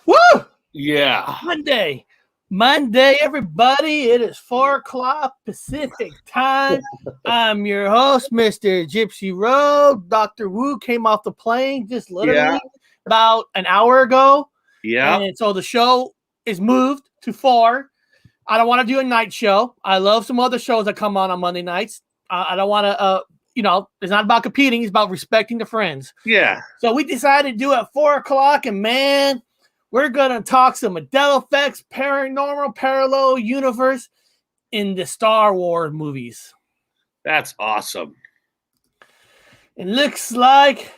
Woo! Yeah. Monday, everybody. It is 4:00 Pacific time. I'm your host, Mr. Gypsy Road. Dr. Wu came off the plane just literally about an hour ago. Yeah. And so the show is moved to 4. I don't want to do a night show. I love some other shows that come on Monday nights. I don't want to, it's not about competing. It's about respecting the friends. Yeah. So we decided to do it at 4:00, and man, we're going to talk some Mandela Effects, Paranormal, Parallel Universe in the Star Wars movies. That's awesome. It looks like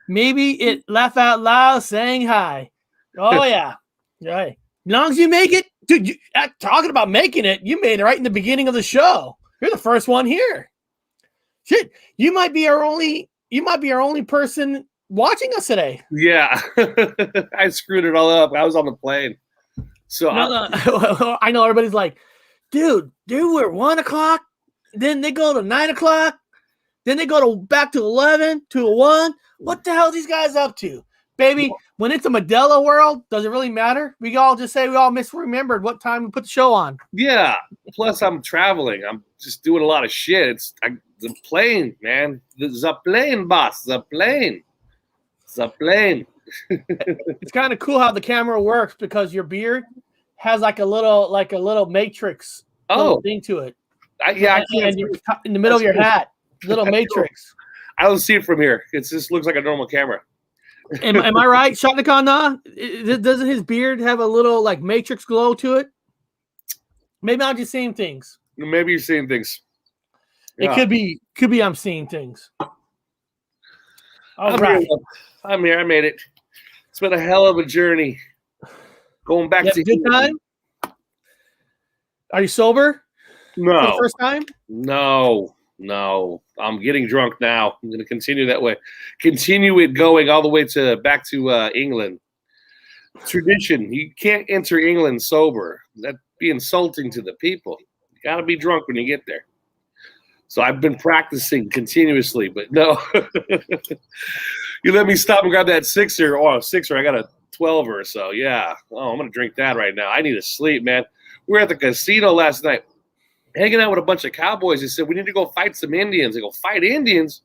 maybe it laugh out loud saying hi. Oh, yeah. Right. As long as you make it, dude, talking about making it, you made it right in the beginning of the show. You're the first one here. Shit, you might be our only person watching us today. Yeah. I screwed it all up. I was on the plane. So I know everybody's like, dude, we're 1:00. Then they go to 9:00. Then they go back to 11 to 1. What the hell are these guys up to? Baby, when it's a Mandela world, does it really matter? We all just say we all misremembered what time we put the show on. Yeah. Plus, I'm traveling. I'm just doing a lot of shit. The plane, man. The plane, boss. The plane. The plane. It's kind of cool how the camera works because your beard has like a little matrix thing to it. I can't. In the middle of your hat, little matrix. I don't see it from here. It just looks like a normal camera. Am I right, Shatnikana? Doesn't his beard have a little like matrix glow to it? Maybe I'm just seeing things. Maybe you're seeing things. Yeah. It could be I'm seeing things. All right. I'm here. I made it. It's been a hell of a journey. Going back to good time. Are you sober? No. For the first time? No. I'm getting drunk now. I'm going to continue that way. Continue it going all the way back to England. Tradition. You can't enter England sober. That'd be insulting to the people. You got to be drunk when you get there. So I've been practicing continuously, but no. You let me stop and grab that sixer. I got a 12 or so. Yeah. Oh, I'm going to drink that right now. I need to sleep, man. We were at the casino last night, hanging out with a bunch of cowboys. They said, we need to go fight some Indians. They go, fight Indians?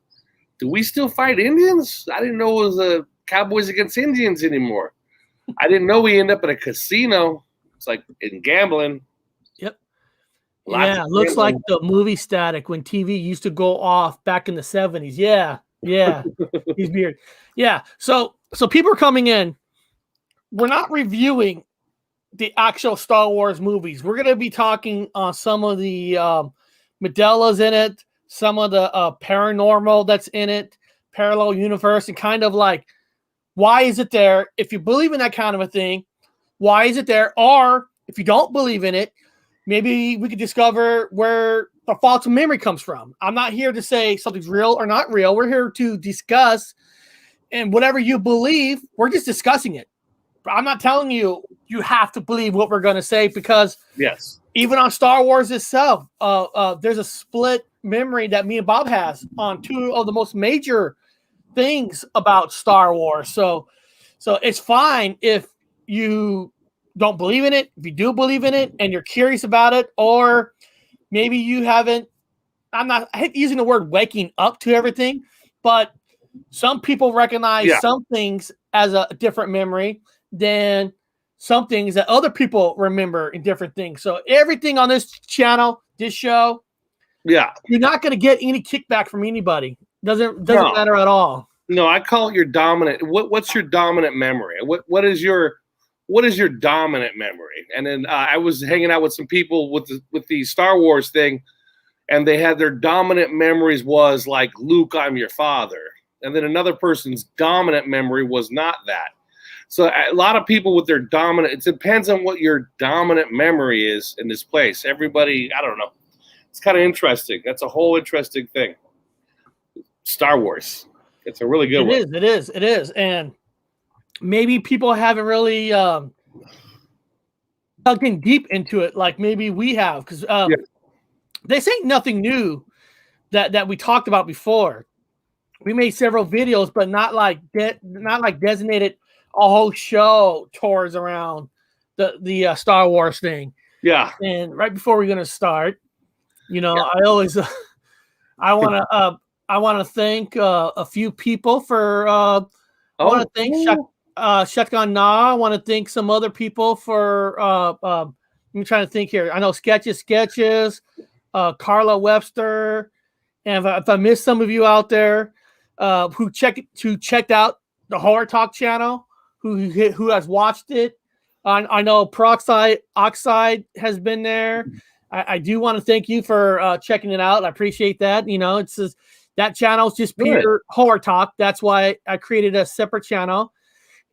Do we still fight Indians? I didn't know it was cowboys against Indians anymore. I didn't know we end up at a casino. It's like in gambling. Yep. Yeah, looks like the movie Static when TV used to go off back in the 70s. Yeah. He's weird. Yeah. So people are coming in. We're not reviewing the actual Star Wars movies. We're going to be talking on some of the Mandelas in it, some of the paranormal that's in it, parallel universe, and kind of like, why is it there? If you believe in that kind of a thing, why is it there? Or if you don't believe in it, maybe we could discover where the false memory comes from. I'm not here to say something's real or not real. We're here to discuss, and whatever you believe, we're just discussing it. I'm not telling you have to believe what we're going to say, because even on Star Wars itself, there's a split memory that me and Bob has on two of the most major things about Star Wars. So it's fine if you don't believe in it. If you do believe in it and you're curious about it, or maybe you haven't, I hate using the word waking up to everything, but some people recognize some things as a different memory than some things that other people remember in different things. So everything on this channel, this show, you're not going to get any kickback from anybody. Doesn't matter at all. No, I call it your dominant. What's your dominant memory? What is your dominant memory? And then I was hanging out with some people with the Star Wars thing, and they had their dominant memories was like, Luke, I'm your father. And then another person's dominant memory was not that. So a lot of people with their dominant, it depends on what your dominant memory is in this place. Everybody, I don't know. It's kind of interesting. That's a whole interesting thing. Star Wars. It's a really good one. It is. And maybe people haven't really dug in deep into it like maybe we have. Because this ain't nothing new that we talked about before. We made several videos, but not like designated a whole show tours around the Star Wars thing. Yeah. And right before we're gonna start, I always I want to thank a few people for. I want to thank Shotgun Na. I want to thank some other people for. I'm trying to think here. I know Sketches, Carla Webster, and if I missed some of you out there who checked out the Horror Talk channel, who has watched it. I know Peroxide Oxide has been there. I do want to thank you for checking it out. I appreciate that. It's just, that channel is just pure horror talk. That's why I created a separate channel.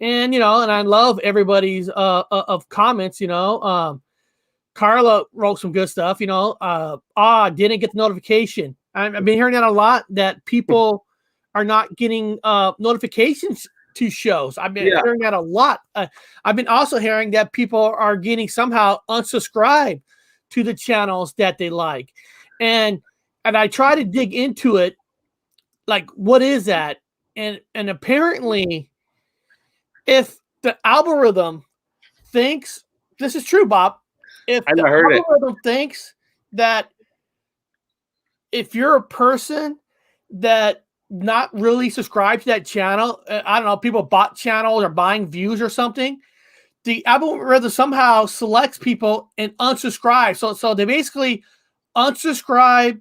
And and I love everybody's of comments. Carla wrote some good stuff. Didn't get the notification. I've been hearing that a lot, that people are not getting notifications to shows. I've been hearing that a lot. I've been also hearing that people are getting somehow unsubscribed to the channels that they like. And I try to dig into it, like, what is that? And apparently, if the algorithm thinks, this is true, Bob, if the algorithm thinks that if you're a person that not really subscribed to that channel, I don't know, people bought channels or buying views or something, the algorithm somehow selects people and unsubscribe. So they basically unsubscribe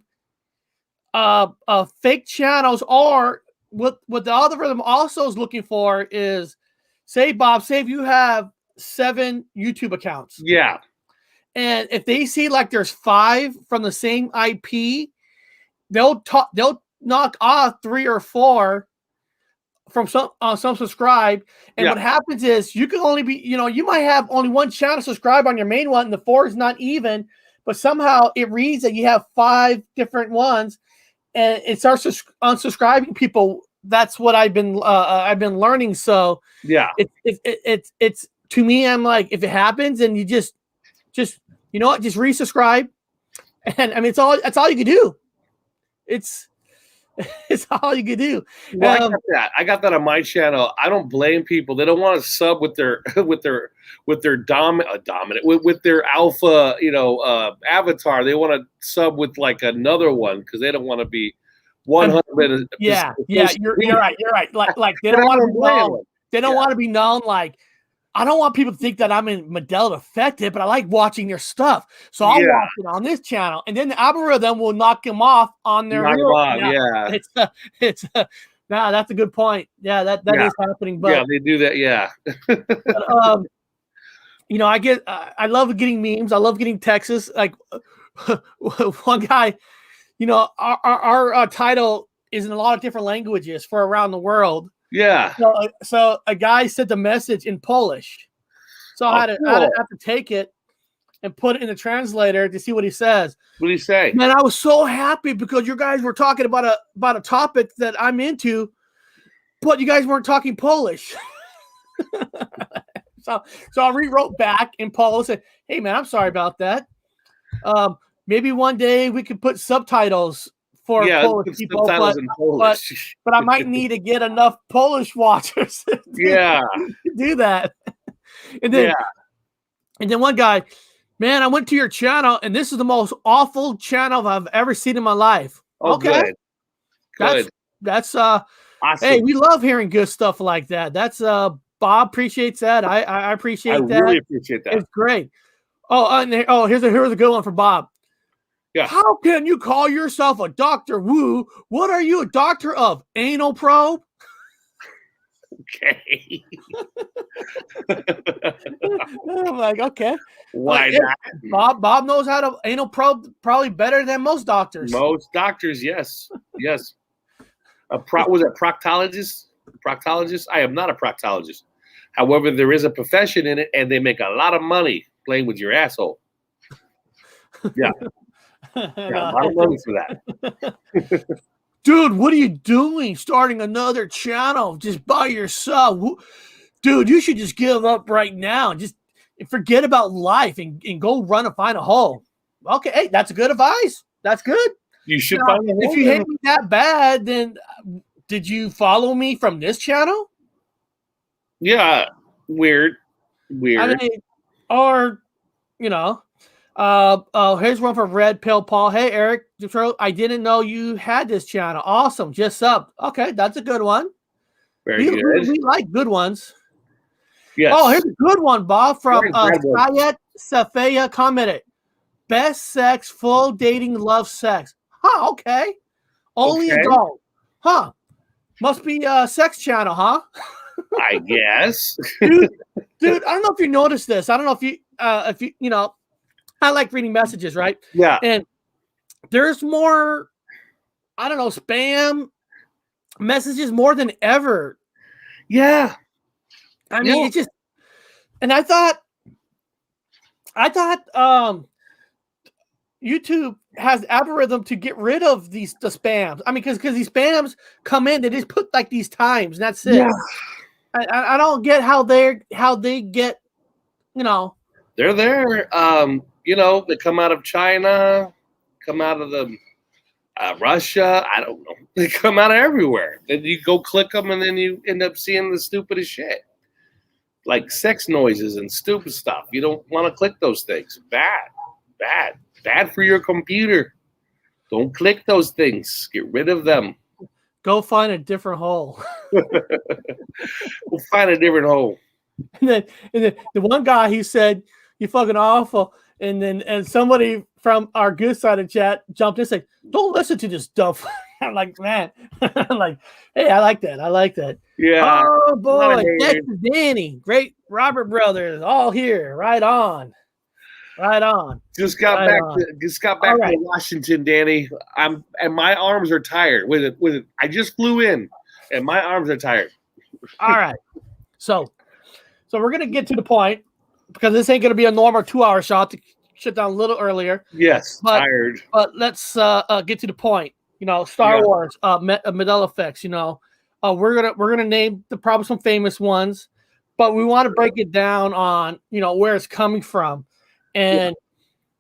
fake channels, or what the algorithm also is looking for is, say, Bob, say if you have 7 YouTube accounts. Yeah. And if they see like there's 5 from the same IP, they'll knock off 3 or 4 from some subscribe. And what happens is you can only be, you might have only 1 channel subscribed on your main one, and the 4 is not even, but somehow it reads that you have 5 different ones, and it starts unsubscribing people. That's what I've been learning. So it's to me, I'm like, if it happens, and you just just resubscribe, and I mean, that's all you can do. It's all you can do. Well, I got that on my channel. I don't blame people. They don't want to sub with their dominant with their alpha, avatar. They want to sub with like another one because they don't want to be 100%. Yeah, you're right. You're right. Like they don't want to be known. They don't want to be known. Like, I don't want people to think that I'm in Mandela Effect, but I like watching their stuff. So I'll watch it on this channel, and then the algorithm will knock them off on their real. That's a good point. Yeah, that is happening. But they do that. Yeah. I love getting memes. I love getting texts. Like one guy, our title is in a lot of different languages for around the world. Yeah. So a guy sent a message in Polish. So I had to take it and put it in the translator to see what he says. What did he say? Man, I was so happy because you guys were talking about a topic that I'm into, but you guys weren't talking Polish. So I rewrote back in Polish and said, "Hey man, I'm sorry about that. Maybe one day we could put subtitles for Polish people, but I might need to get enough Polish watchers to do that." And then one guy, "Man, I went to your channel and this is the most awful channel I've ever seen in my life." Oh, okay, good. That's awesome. Hey, we love hearing good stuff like that. That's Bob appreciates that. I appreciate that. I really appreciate that. It's great. Here's a good one for Bob. Yeah. How can you call yourself a Dr. Wu? What are you, a doctor of? Anal probe? Okay. I'm like, okay. Why not? Bob knows how to anal probe probably better than most doctors. Most doctors, yes. Yes. Was it proctologist? Proctologist? I am not a proctologist. However, there is a profession in it, and they make a lot of money playing with your asshole. Yeah. A lot of money for that. Dude, what are you doing? Starting another channel just by yourself? Dude, you should just give up right now and just forget about life and go run and find a hole. Okay, hey, that's good advice. That's good. You should find a hole. If you hate me that bad, then did you follow me from this channel? Yeah, weird. I mean, or you know, here's one from Red Pill Paul. Hey Eric, I didn't know you had this channel. Awesome, just up. Okay, that's a good one. Very good. We like good ones. Yes. Oh, here's a good one, Bob, from Sayed Safeya commented. Best sex, full dating, love sex. Huh, okay. Only adult. Huh. Must be a sex channel, huh? I guess. Dude, I don't know if you noticed this. I don't know if you, you know, I like reading messages, right? Yeah. And there's more, I don't know, spam messages more than ever. Yeah. I mean, it's just, and I thought YouTube has algorithm to get rid of the spams. I mean, because these spams come in, they just put like these times, and that's it. Yeah. I don't get how they get, you know. They're there. You know, they come out of China, come out of the Russia. I don't know. They come out of everywhere. Then you go click them, and then you end up seeing the stupidest shit, like sex noises and stupid stuff. You don't want to click those things. Bad for your computer. Don't click those things. Get rid of them. Go find a different hole. We'll find a different hole. And then the one guy, he said, "You fucking awful." And somebody from our good side of chat jumped in and said, "Don't listen to this stuff." I'm like, man, I'm like, hey, I like that. Yeah. Oh boy, Texas Danny, great Robert brothers, all here, right on. Just got back to Washington, Danny. And my arms are tired with it. I just flew in, and my arms are tired. All right, so we're gonna get to the point because this ain't gonna be a normal 2-hour shot to shut down a little earlier. Yes, tired. But let's get to the point. You know, Star Wars, Mandela Effects. You know, we're gonna name probably some famous ones, but we want to break it down on where it's coming from. And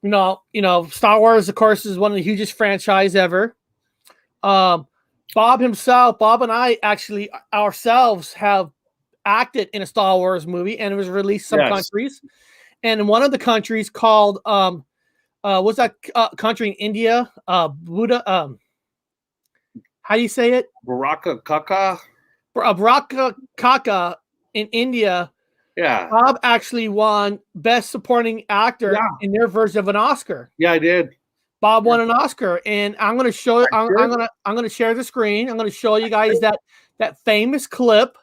you know, Star Wars, of course, is one of the hugest franchise ever. Bob and I actually ourselves have acted in a Star Wars movie, and it was released in some countries. And in one of the countries called what's that country in India? Buddha. How do you say it? Baraka Kaka. Baraka Kaka in India. Yeah. Bob actually won Best Supporting Actor in their version of an Oscar. Yeah, I did. Bob won an Oscar, and I'm going to show. I'm going to share the screen. I'm going to show you guys that famous clip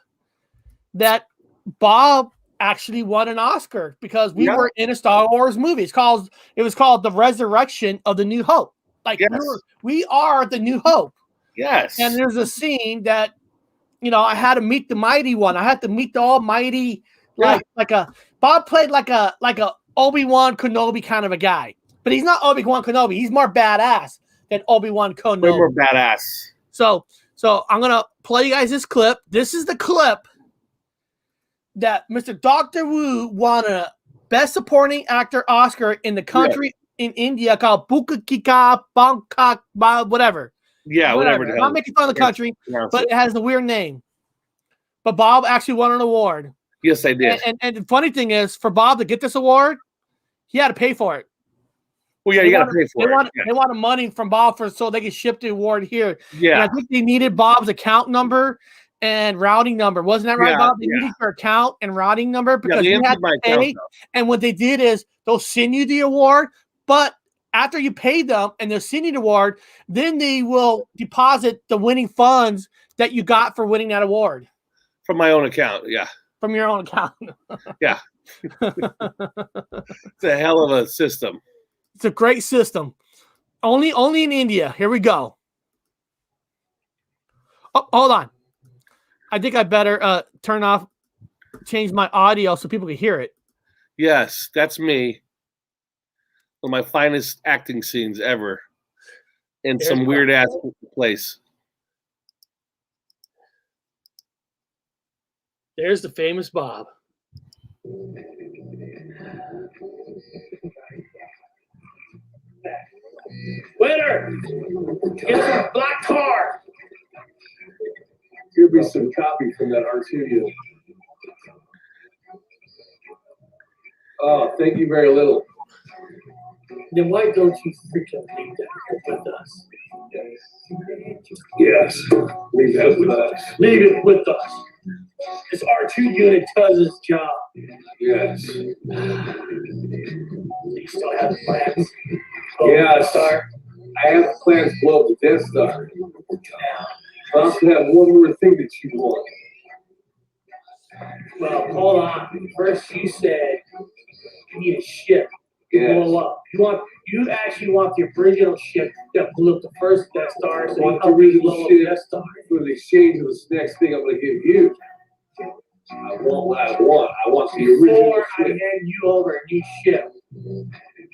that Bob actually won an Oscar because we were in a Star Wars movie. It was called The Resurrection of the New Hope. Like we are the New Hope. Yes. And there's a scene that I had to meet the mighty one. I had to meet the almighty. Bob played like a Obi-Wan Kenobi kind of a guy, but he's not Obi-Wan Kenobi. He's more badass than Obi-Wan Kenobi. Way more badass. So I'm gonna play you guys this clip. This is the clip that Mr. Dr. Wu won a Best Supporting Actor Oscar in the country in India called Bukakika Bangkok, whatever. Yeah, whatever. I'm not making fun of the country, but it has a weird name. But Bob actually won an award. Yes, I did. And the funny thing is, for Bob to get this award, he had to pay for it. Well, yeah, you got to pay for it. They wanted money from Bob so they could ship the award here. Yeah. And I think they needed Bob's account number and routing number. Wasn't that right, Bob? They needed your account and routing number because you had to pay. And what they did is they'll send you the award, but after you pay them and they'll send you the award, then they will deposit the winning funds that you got for winning that award. From my own account, yeah. From your own account. Yeah. It's a hell of a system. It's a great system. Only in India. Here we go. Oh, hold on. I think I better change my audio so people can hear it. Yes, that's me. One of my finest acting scenes ever in some weird ass place. There's the famous Bob. Winner! Get a black car! Here'll be some copy from that R2 unit. Oh, thank you very little. Then why don't you freaking leave that with us? Yes. Leave that with us. Leave it with us. This R2 unit does its job. Yes. You still have plans? Yes. Star. I have plans to blow up the Death Star. I also have one more thing that you want. Well, hold on. First, you said you need a ship to Yes. blow up. You actually want the original ship that blew up the first Death Star, so I you want the help me original blow up the ship Death Star. for the exchange of this next thing I'm going to give you. I want what I want. I want the original Before I ship. hand you over a new ship,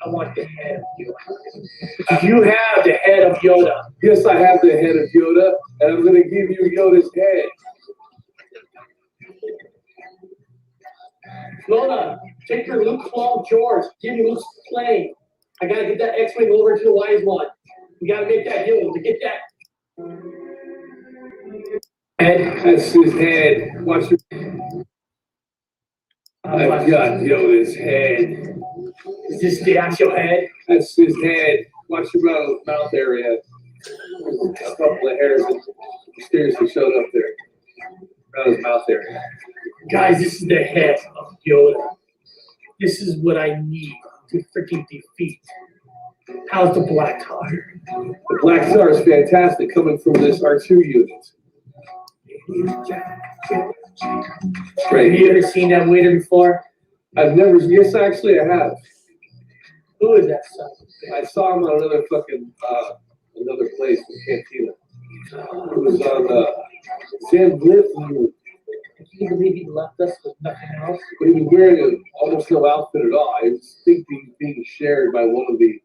I want the head of Yoda. You have the head of Yoda. Yes, I have the head of Yoda, and I'm going to give you Yoda's head. Yoda, take your Luke 12 George. Give me Luke's plane. I gotta get that X-Wing over to the Wise One. We gotta make that deal to get that. And that's his head. Watch your. I've got Yoda's head. Is this the actual head? That's his head. Watch your mouth area. A couple of hairs that mysteriously showed up there. Around his mouth area. Guys, this is the head of Yoda. This is what I need to freaking defeat. How's the Black Star? The Black Star is fantastic coming from this R2 unit. Right Have you here. ever seen that waiter before? Yes, actually, I have. Who is that son? I saw him on another another place in Cantina. It was on San Bliff. Can you believe he left us with nothing else? But he was wearing almost no outfit at all. I think being shared by one of the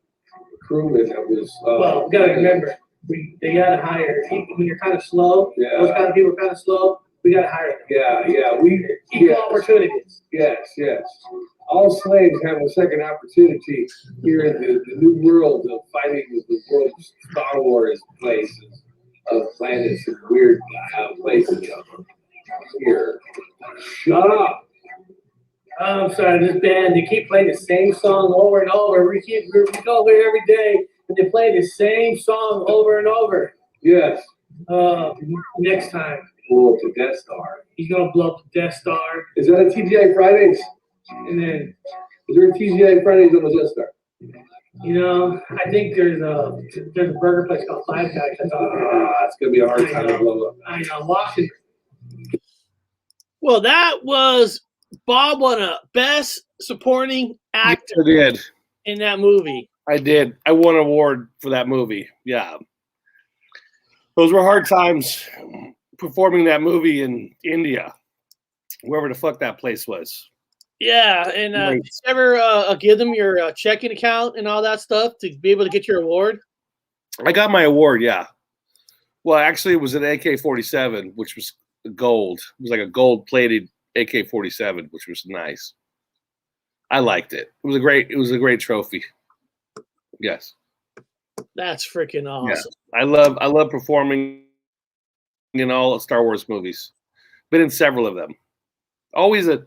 crewmen that was. Well, you gotta remember, they gotta hire. When you're kind of slow, Yeah. those kind of people are kind of slow. We gotta hire them. Yeah. Equal opportunities. Yes. All slaves have a second opportunity here in the new world of fighting with the world's Star Wars places of planets and weird places here. Shut up. I'm sorry, this band, they keep playing the same song over and over. We go here every day and they play the same song over and over. Yes. Next time, Blow up the Death Star. he's gonna blow up the Death Star. Is that a TGI Fridays? And then, Is there a TGI Fridays on the Death Star? I think there's a burger place called Five Guys. It's gonna be a hard time to blow up. I know, Washington. Well, that was Bob won a Best Supporting Actor I did. in that movie. I did. I won an award for that movie. Yeah. Those were hard times performing that movie in India, wherever the fuck that place was. Yeah, and Right. did you ever give them your checking account and all that stuff to be able to get your award? I got my award, yeah. Well, actually, it was an AK-47, which was gold. It was like a gold-plated AK-47, which was nice. I liked it. It was a great trophy. Yes. That's freaking awesome. I love performing in all Star Wars movies. Been in several of them. Always a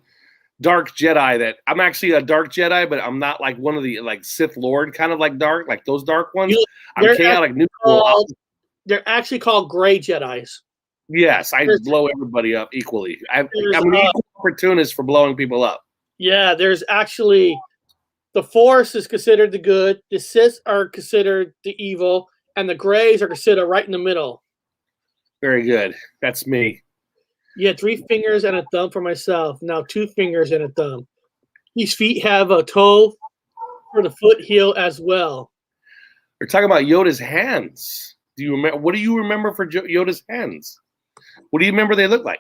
dark Jedi that I'm actually a dark Jedi, but I'm not like one of the like Sith Lord kind of like dark, like those dark ones. I'm chaotic neutral. They're actually called gray Jedis. Yes, I blow everybody up equally. I'm an equal opportunist for blowing people up. Yeah, there's actually the Force is considered the good, the Sith are considered the evil, and the grays are considered right in the middle. Very good. That's me. Yeah, 3 fingers and a thumb for myself. Now 2 fingers and a thumb. These feet have a toe for the foot heel as well. We're talking about Yoda's hands. Do you remember? What do you remember for Yoda's hands? What do you remember they look like?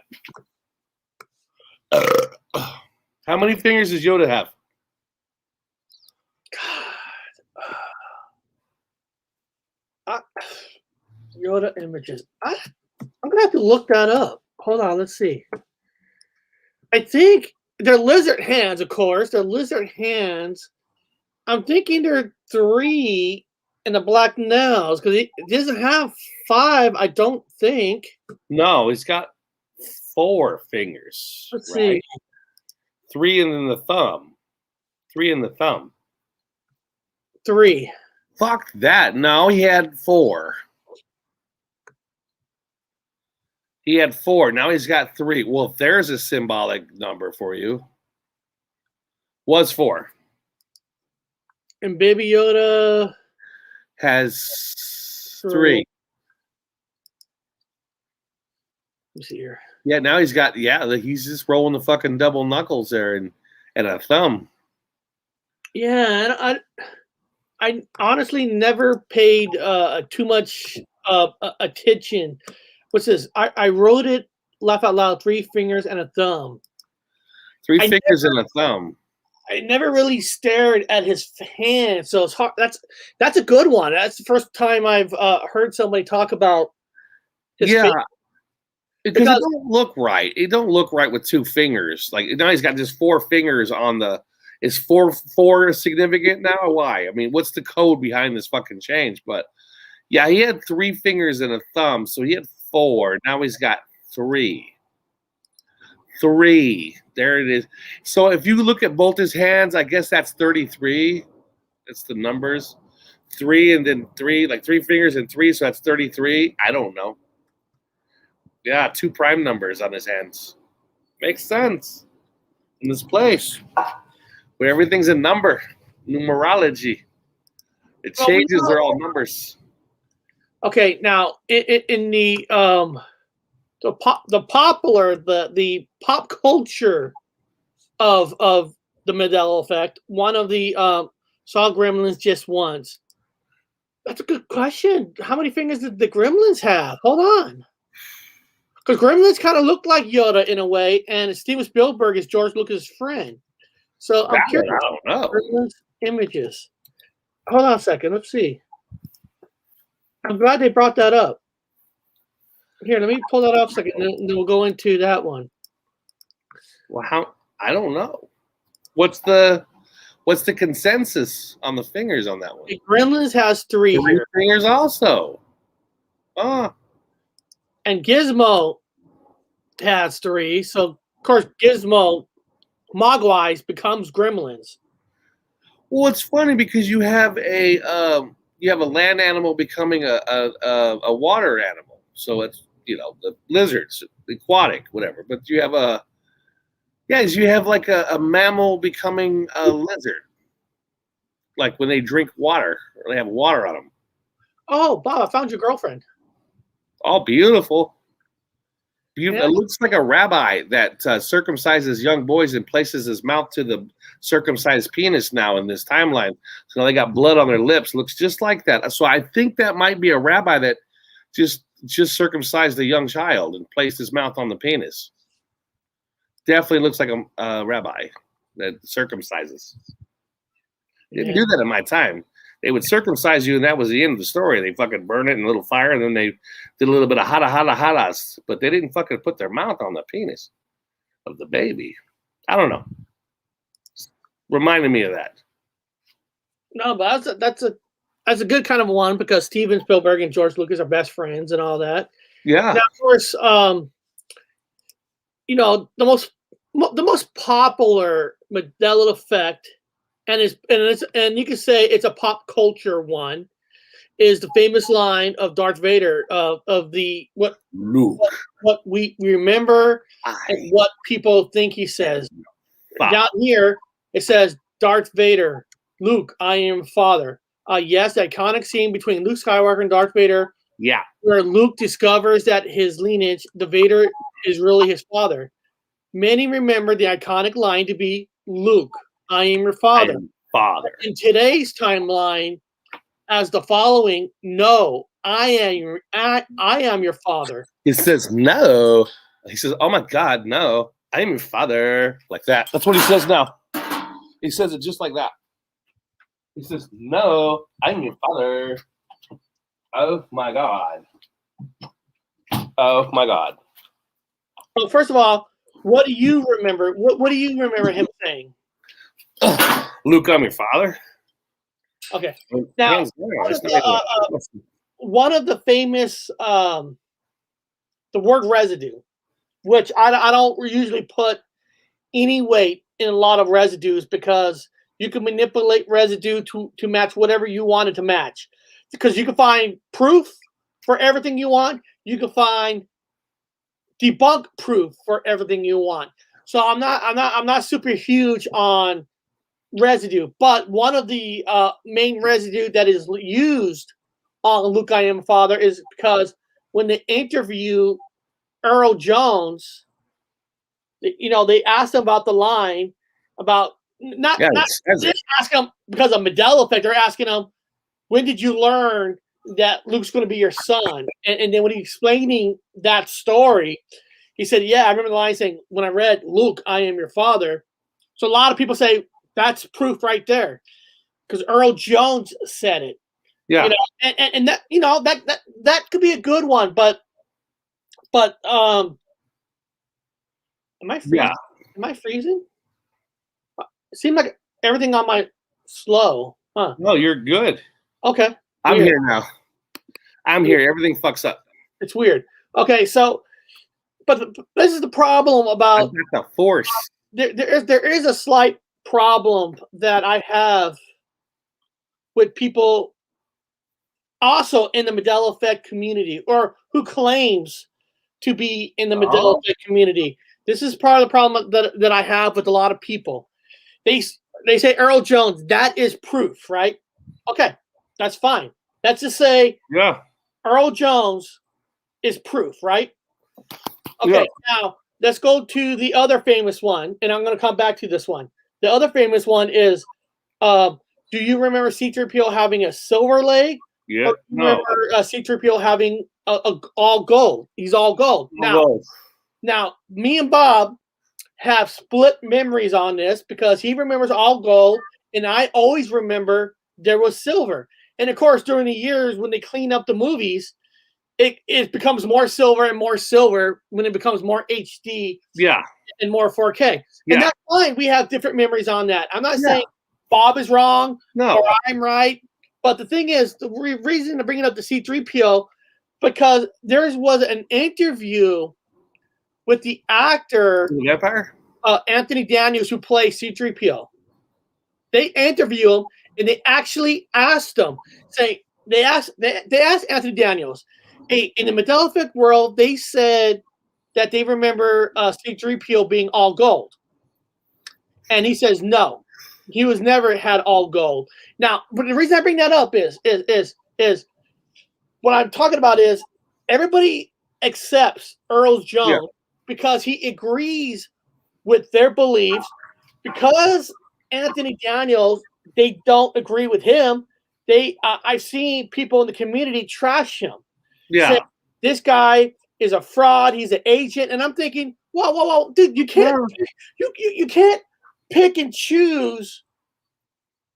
How many fingers does Yoda have? God. Yoda images. I'm going to have to look that up. Hold on, let's see. I think they're lizard hands, of course. They're lizard hands. I'm thinking there are 3 in the black nails because he doesn't have 5, I don't think. No, he's got 4 fingers. Let's see. 3 and then the thumb. 3 in the thumb. 3. Fuck that. No, he had 4. He had 4. Now he's got 3. Well, there's a symbolic number for you. Was 4. And Baby Yoda has 3. Let me see here. Yeah, now he's got, he's just rolling the fucking double knuckles there and a thumb. Yeah, and I honestly never paid too much attention. What's this? I wrote it, laugh out loud, 3 fingers and a thumb. 3 fingers and a thumb. I never really stared at his hand, so it's hard. That's a good one. That's the first time I've heard somebody talk about his Yeah. finger. Because it don't look right. It don't look right with 2 fingers. Like now he's got just 4 fingers on the. Is 4 significant now? Or why? I mean, what's the code behind this fucking change? But yeah, he had 3 fingers and a thumb, so he had 4. Now he's got 3. 3. There it is. So if you look at both his hands, I guess that's 33. That's the numbers. 3 and then 3, like 3 fingers and 3, so that's 33. I don't know. Yeah, 2 prime numbers on his hands. Makes sense. In this place where everything's a number, numerology. It changes, they're all numbers. Okay, now in the pop culture of the Mandela Effect, one of the saw Gremlins just once. That's a good question. How many fingers did the Gremlins have? Hold on. Because Gremlins kind of look like Yoda in a way, and Steven Spielberg is George Lucas' friend. So I'm curious. I don't know. Gremlins images. Hold on a second. Let's see. I'm glad they brought that up. Here, let me pull that up a second, and then we'll go into that one. Well, I don't know. What's the consensus on the fingers on that one? The Gremlins has 3 here. Fingers also. Oh. And Gizmo has 3. So, of course, Gizmo, Mogwais, becomes Gremlins. Well, it's funny because you have a land animal becoming a water animal. So it's, the lizards, aquatic, whatever. But you have like a mammal becoming a lizard. Like when they drink water or they have water on them. Oh, Bob, I found your girlfriend. Oh, beautiful. Yeah. It looks like a rabbi that circumcises young boys and places his mouth to the circumcised penis now in this timeline. So now they got blood on their lips. Looks just like that. So I think that might be a rabbi that just circumcised a young child and placed his mouth on the penis. Definitely looks like a rabbi that circumcises. They didn't do that in my time. They would circumcise you, and that was the end of the story. They fucking burn it in a little fire, and then they did a little bit of hadas, but they didn't fucking put their mouth on the penis of the baby. I don't know. Reminded me of that. No, but that's a good kind of one because Steven Spielberg and George Lucas are best friends and all that. Yeah. Now, of course, the most popular Mandela Effect. And you can say it's a pop culture one, is the famous line of Darth Vader of the what we remember and what people think he says. Down here it says Darth Vader, Luke, I am father. Yes, the iconic scene between Luke Skywalker and Darth Vader. Yeah, where Luke discovers that his lineage, the Vader, is really his father. Many remember the iconic line to be Luke, I am your father. In today's timeline, as the following, no, I am your father. He says no. He says, oh my God, no, I am your father. Like that. That's what he says now. He says it just like that. He says, no, I'm your father. Oh my God. Oh my God. Well, first of all, what do you remember? What do you remember him saying? Luke, I'm your father. Okay. Now, one of the famous, the word residue, which I don't usually put any weight in a lot of residues because you can manipulate residue to match whatever you wanted to match, because you can find proof for everything you want. You can find debunk proof for everything you want. So I'm not super huge on residue, but one of the main residue that is used on Luke, I Am Father is because when they interview Earl Jones, they asked him about the line about not they didn't ask him because of Mandela Effect. They're asking him, when did you learn that Luke's going to be your son? And then when he's explaining that story, he said, yeah, I remember the line saying, when I read Luke, I am your father. So a lot of people say that's proof right there because Earl Jones said it. Yeah. And that, that could be a good one, but am I freezing? Yeah. Am I freezing? It seemed like everything on my slow. Huh. No, you're good. Okay. I'm Weird. here now. I'm here. Everything fucks up. It's weird. Okay, so, but this is the problem about the force. There is a slight problem that I have with people also in the Mandela Effect community, or who claims to be in the Mandela Effect community. This is part of the problem that I have with a lot of people. They say Earl Jones, that is proof, right? Okay, that's fine. Let's just say Earl Jones is proof, right? Okay, now let's go to the other famous one, and I'm going to come back to this one. The other famous one is, do you remember C-3PO having a silver leg? Yeah. Or do you remember C-3PO having a all gold? He's all gold. Now, me and Bob have split memories on this because he remembers all gold, and I always remember there was silver. And of course, during the years when they clean up the movies, it becomes more silver and more silver when it becomes more HD and more 4K. And that's fine. We have different memories on that. I'm not saying Bob is wrong or I'm right. But the thing is, the reason to bring it up to C-3PO, because there was an interview with the actor Anthony Daniels, who plays C-3PO. They interview him, and they actually asked him, they asked Anthony Daniels, hey, in the Mandela Effect world, they said that they remember C-3PO being all gold. And he says no. He was never had all gold. Now, but the reason I bring that up is what I'm talking about is everybody accepts Earl Jones because he agrees with their beliefs. Because Anthony Daniels, they don't agree with him. I've seen people in the community trash him. Say, this guy is a fraud. He's an agent, and I'm thinking, whoa, dude, you can't you can't pick and choose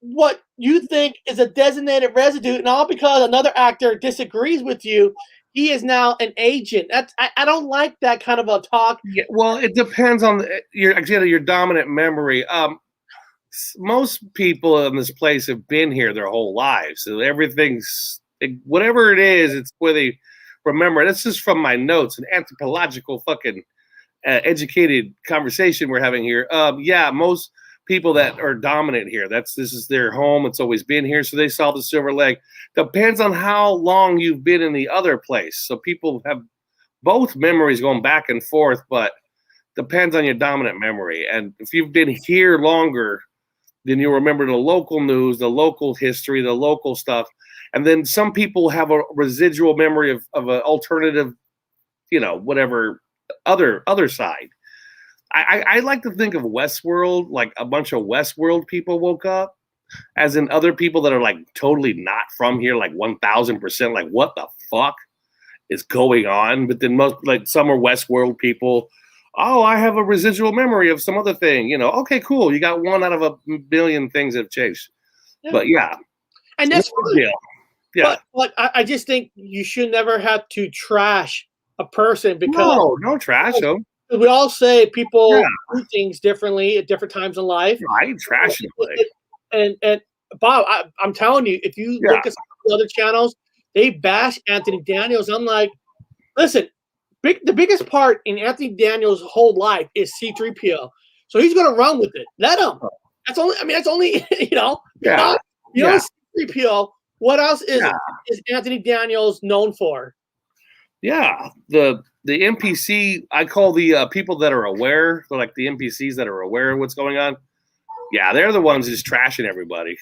what you think is a designated residue, and all because another actor disagrees with you, he is now an agent. I don't like that kind of a talk. Yeah, well, it depends on your dominant memory. Most people in this place have been here their whole lives, so everything's whatever it is. It's where they remember. This is from my notes, an anthropological fucking educated conversation we're having here. Most people that are dominant here, this is their home. It's always been here, so they saw the silver leg. Depends on how long you've been in the other place. So people have both memories going back and forth, but depends on your dominant memory. And if you've been here longer, then you'll remember the local news, the local history, the local stuff. And then some people have a residual memory of an alternative, whatever other side. I like to think of Westworld, like a bunch of Westworld people woke up, as in other people that are like totally not from here, like 1000%, like what the fuck is going on? But then some are Westworld people. Oh, I have a residual memory of some other thing. Okay, cool. You got one out of a billion things that have changed. Yeah. But and that's fine. Yeah. But I just think you should never have to trash a person because no trash them. We all say people do things differently at different times in life. I ain't trashing it. And Bob, I'm telling you, if you look at some of the other channels, they bash Anthony Daniels. I'm like, listen, the biggest part in Anthony Daniels' whole life is C-3PO. So he's going to run with it. Let him. That's only. I mean, that's only. Yeah. C-3PO. What else is Anthony Daniels known for? Yeah, the NPC. I call the people that are aware. They're like the NPCs that are aware of what's going on. Yeah, they're the ones just trashing everybody.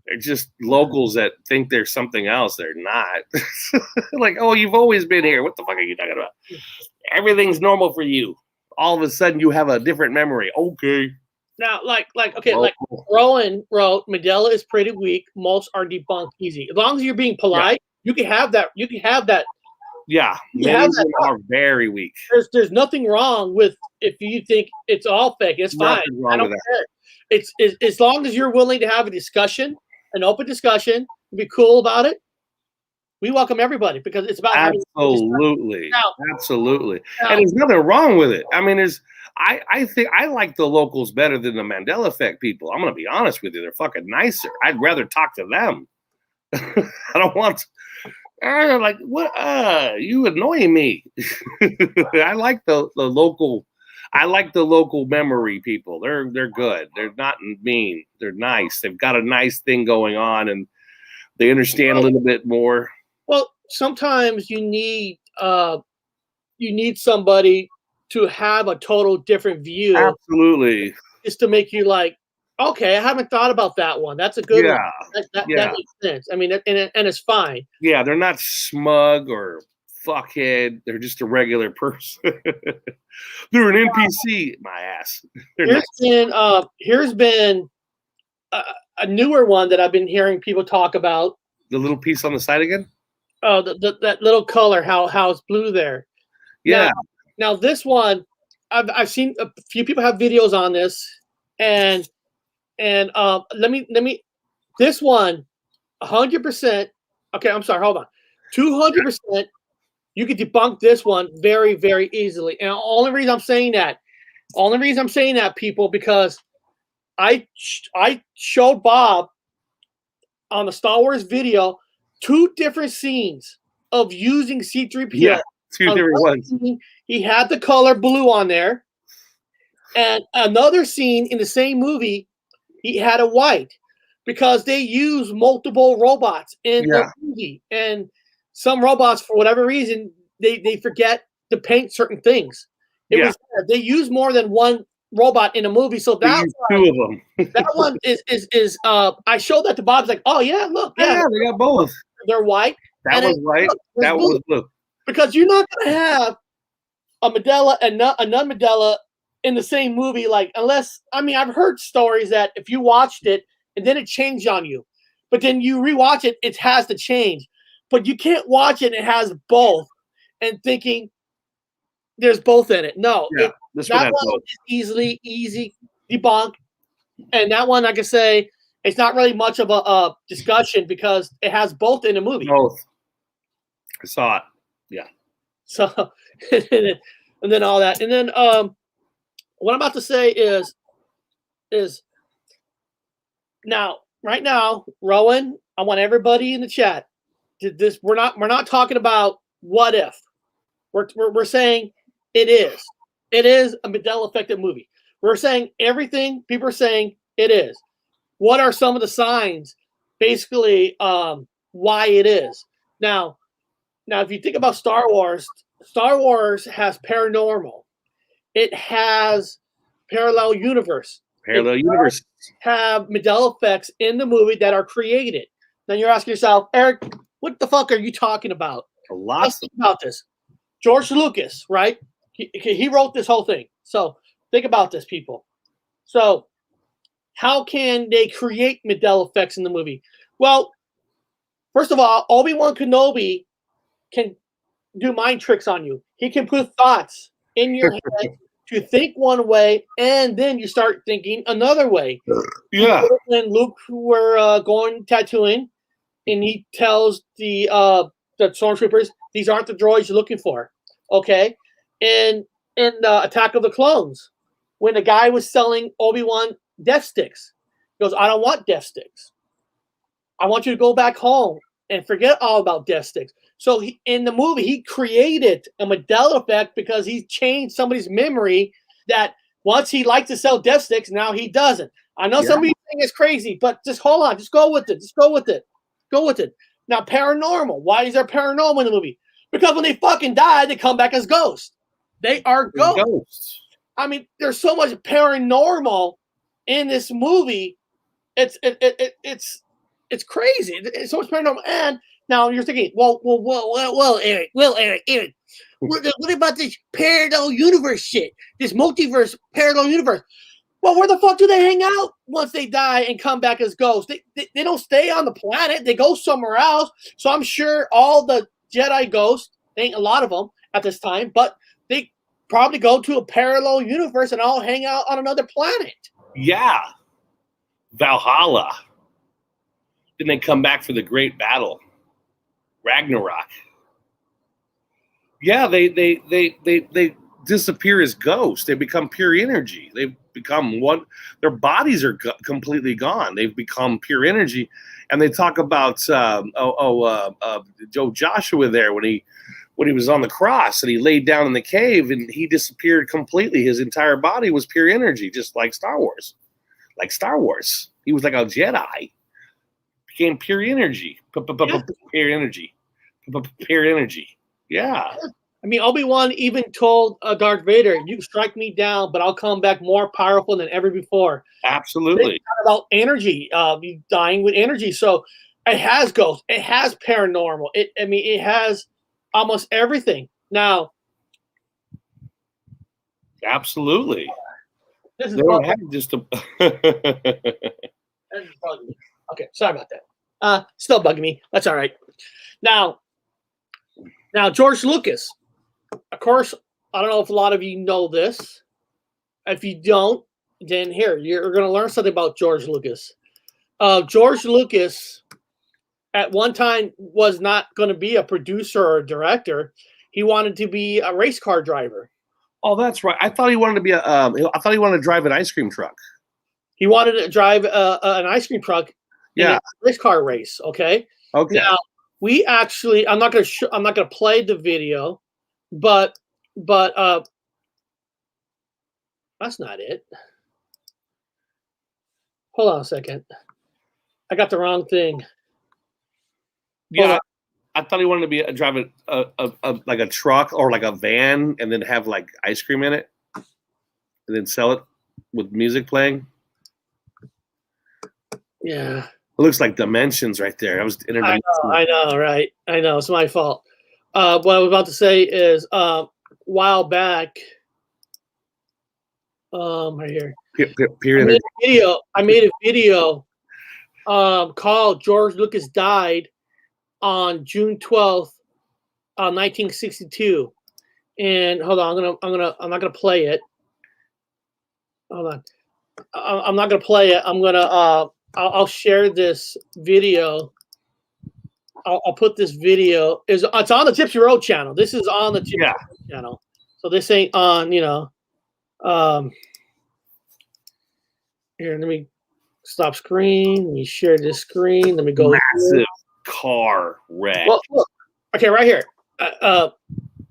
They're just locals that think there's something else. They're not. Like, oh, you've always been here. What the fuck are you talking about? Everything's normal for you. All of a sudden, you have a different memory. Okay. Now, like Rowan wrote, Mandela is pretty weak. Most are debunked easy. As long as you're being polite, you can have that. You can have that. Yeah, many of them are very weak. There's nothing wrong with if you think it's all fake. It's fine. I don't care. It's as long as you're willing to have a discussion, an open discussion, be cool about it. We welcome everybody because it's about absolutely. And there's nothing wrong with it. I mean, I think I like the locals better than the Mandela Effect people. I'm gonna be honest with you; they're fucking nicer. I'd rather talk to them. I don't want. Like what? You annoying me. I like the local. I like the local memory people. They're good. They're not mean. They're nice. They've got a nice thing going on, and they understand a little bit more. Well, sometimes you need somebody to have a total different view. Absolutely. Just to make you like, okay, I haven't thought about that one. That's a good one. That makes sense. I mean, and it's fine. Yeah, they're not smug or fuckhead. They're just a regular person. They're an NPC. My ass. Here's been a newer one that I've been hearing people talk about. The little piece on the side again? Oh, that little color, how it's blue there. Yeah. Now this one, I've seen a few people have videos on this, and let me this one 100%. Okay, I'm sorry, hold on. 200%. You could debunk this one very, very easily. And the only reason I'm saying that, people, because I showed Bob on the Star Wars video 2 different scenes of using C-3PO. Yeah, 2 different ones. He had the color blue on there, and another scene in the same movie, he had a white, because they use multiple robots in the movie, and some robots, for whatever reason, they forget to paint certain things. They use more than one robot in a movie, so that one, 2 of them. that one is I showed that to Bob's like, oh yeah, look, they got both. They're white. That was white. That was blue. Because you're not gonna have a Mandela and a non-Mandela in the same movie, like, unless, I mean, I've heard stories that if you watched it and then it changed on you, but then you rewatch it, it has to change. But you can't watch it and it has both and thinking there's both in it. No, that one is easy debunk. And that one, I can say, it's not really much of a discussion because it has both in the movie. Both. I saw it. Yeah. So, and then all that. And then what I'm about to say is now, right now, Rowan, I want everybody in the chat. We're not talking about what if. We're saying it is. It is a Mandela Effect movie. We're saying everything people are saying it is. What are some of the signs, basically, why it is? Now, if you think about Star Wars has paranormal. It has parallel universe. Have Mandela effects in the movie that are created. Then you're asking yourself, Eric, what the fuck are you talking about? Let's think about this. George Lucas, right? He wrote this whole thing. So think about this, people. So how can they create Mandela effects in the movie? Well, first of all, Obi-Wan Kenobi can do mind tricks on you. He can put thoughts in your head to think one way, and then you start thinking another way. Yeah. When Luke were going tattooing, and he tells the stormtroopers, "These aren't the droids you're looking for." Okay, and in Attack of the Clones, when the guy was selling Obi-Wan death sticks, he goes, "I don't want death sticks. I want you to go back home and forget all about death sticks." So in the movie, he created a Mandela effect because he changed somebody's memory that once he liked to sell death sticks, now he doesn't. I know some of you think it's crazy, but just hold on. Just go with it. Just go with it. Go with it. Now, paranormal. Why is there paranormal in the movie? Because when they fucking die, they come back as ghosts. They are ghosts. I mean, there's so much paranormal in this movie. It's crazy. It's so much paranormal. And now you're thinking, well, Eric. What about this parallel universe shit? This multiverse parallel universe? Well, where the fuck do they hang out once they die and come back as ghosts? They don't stay on the planet. They go somewhere else. So I'm sure all the Jedi ghosts, ain't a lot of them at this time, but they probably go to a parallel universe and all hang out on another planet. Yeah. Valhalla. Then they come back for the great battle. Ragnarok. Yeah, they disappear as ghosts. They become pure energy. They become one. Their bodies are completely gone. They've become pure energy. And they talk about Joshua there when he was on the cross and he laid down in the cave and he disappeared completely. His entire body was pure energy, just like Star Wars. Like Star Wars, he was like a Jedi. Became pure energy. Pure energy. Pure energy. Yeah. I mean, Obi-Wan even told Darth Vader, "You strike me down, but I'll come back more powerful than ever before." Absolutely. It's about energy, dying with energy. So it has ghosts. It has paranormal. It has almost everything. Now, absolutely. This is they don't have just a. Okay, sorry about that. Still bugging me. That's all right. Now, George Lucas. Of course, I don't know if a lot of you know this. If you don't, then here, you're going to learn something about George Lucas. George Lucas, at one time, was not going to be a producer or a director. He wanted to be a race car driver. Oh, that's right. I thought he wanted to be I thought he wanted to drive an ice cream truck. He wanted to drive an ice cream truck in a race car race. Okay. Okay. Now, we actually, I'm not going to play the video, but that's not it. Hold on a second. I got the wrong thing. Yeah, I thought he wanted to drive a like a truck or like a van and then have like ice cream in it and then sell it with music playing. Yeah. It looks like Dimensions right there. I know, right? I know. It's my fault. What I was about to say is a while back, right here. I made a video called "George Lucas Died on June 12th, 1962." And hold on, I'm not gonna play it. Hold on, I'm not gonna play it. I'll share this video. I'll put this video. It's on the Gypsy Road channel. This is on the Gypsy Road channel. So this ain't on, here, let me stop screen. Let me share this screen. Let me go. Massive car wreck. Well, look. Okay, right here.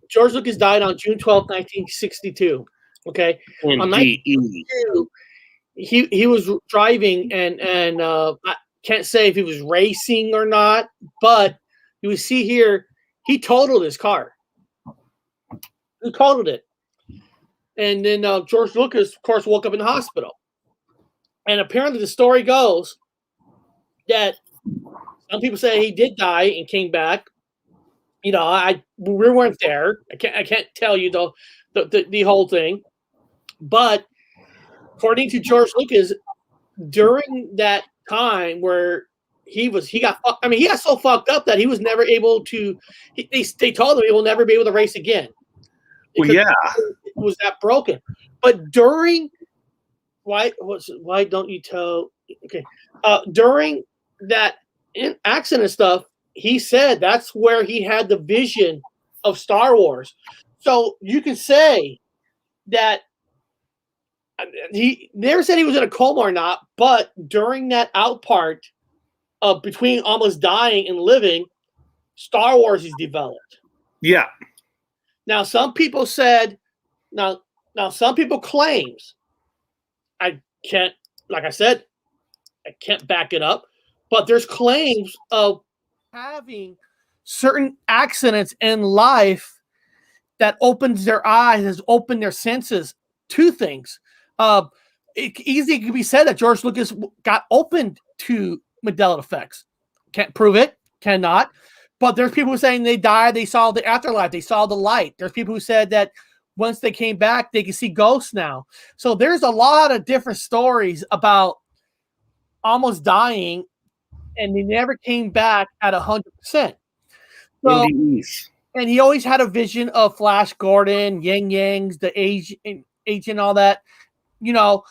George Lucas died on June 12th, 1962. Okay. On 1962, he was driving and I can't say if he was racing or not, but you will see here he totaled his car. He totaled it. And then George Lucas, of course, woke up in the hospital. And apparently the story goes that some people say he did die and came back. You know, we weren't there. I can't tell you the whole thing. But according to George Lucas, during that time where he got so fucked up that he was never able to. They told him he will never be able to race again. Well, yeah, it was that broken. But during why don't you tell? Okay, during that accident stuff, he said that's where he had the vision of Star Wars. So you can say that he never said he was in a coma or not, but during that out part of between almost dying and living, Star Wars is developed. Yeah. Now some people said, now some people claims, I can't like I said, I can't back it up, but there's claims of having certain accidents in life that opens their eyes, has opened their senses to things. It easily could be said that George Lucas got opened to Mandela effects. Can't prove it, cannot. But there's people saying they died, they saw the afterlife, they saw the light. There's people who said that once they came back, they can see ghosts now. So there's a lot of different stories about almost dying, and they never came back at 100%. So, and he always had a vision of Flash Gordon, Yang Yangs, the agent, all that. You know,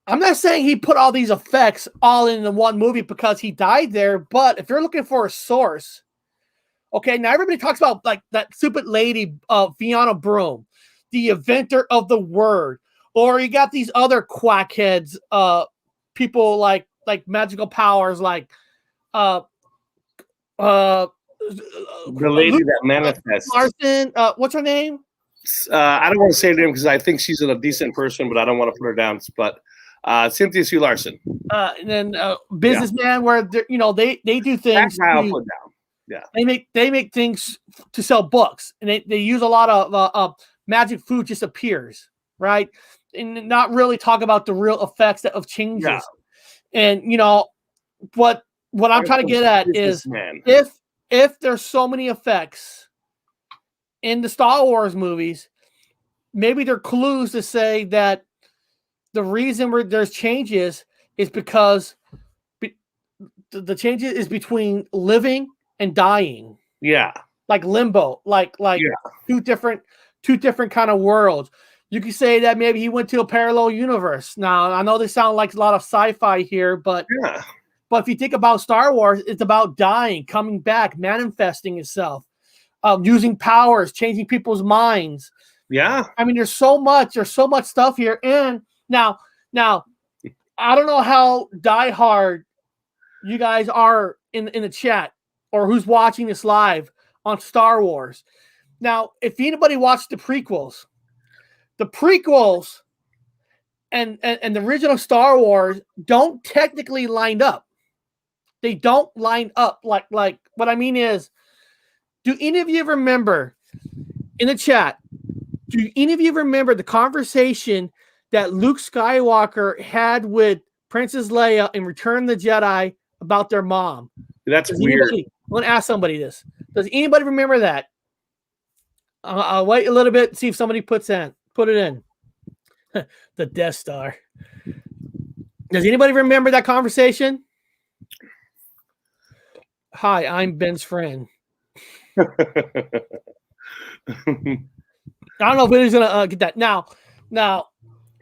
I'm not saying he put all these effects all in the one movie because he died there, but if you're looking for a source, okay, now everybody talks about like that stupid lady, Fiona Broom, the inventor of the word, or you got these other quackheads, people like magical powers, like the lady that manifests. Larson, what's her name? I don't want to say her name because I think she's a decent person, but I don't want to put her down. But Cynthia Sue Larson. And then businessman, where you know they do things. I'll put down. Yeah, they make things to sell books, and they use a lot of magic food just appears, right, and not really talk about the real effects of changes. Yeah. And you know what I'm trying to get at is if there's so many effects in the Star Wars movies, maybe they're clues to say that the reason where there's changes is because the changes is between living and dying. Yeah. Like limbo, like two different kind of worlds. You could say that maybe he went to a parallel universe. Now, I know they sound like a lot of sci-fi here, but if you think about Star Wars, it's about dying, coming back, manifesting itself, using powers, changing people's minds. Yeah. I mean, there's so much stuff here. And now, I don't know how diehard you guys are in the chat or who's watching this live on Star Wars. Now, if anybody watched the prequels and the original Star Wars don't technically line up. They don't line up. Like what I mean is, do any of you remember in the chat? Do any of you remember the conversation that Luke Skywalker had with Princess Leia in Return of the Jedi about their mom? That's weird. I want to ask somebody this. Does anybody remember that? I'll wait a little bit, see if somebody put it in. The Death Star. Does anybody remember that conversation? Hi, I'm Ben's friend. I don't know if anybody's gonna get that now.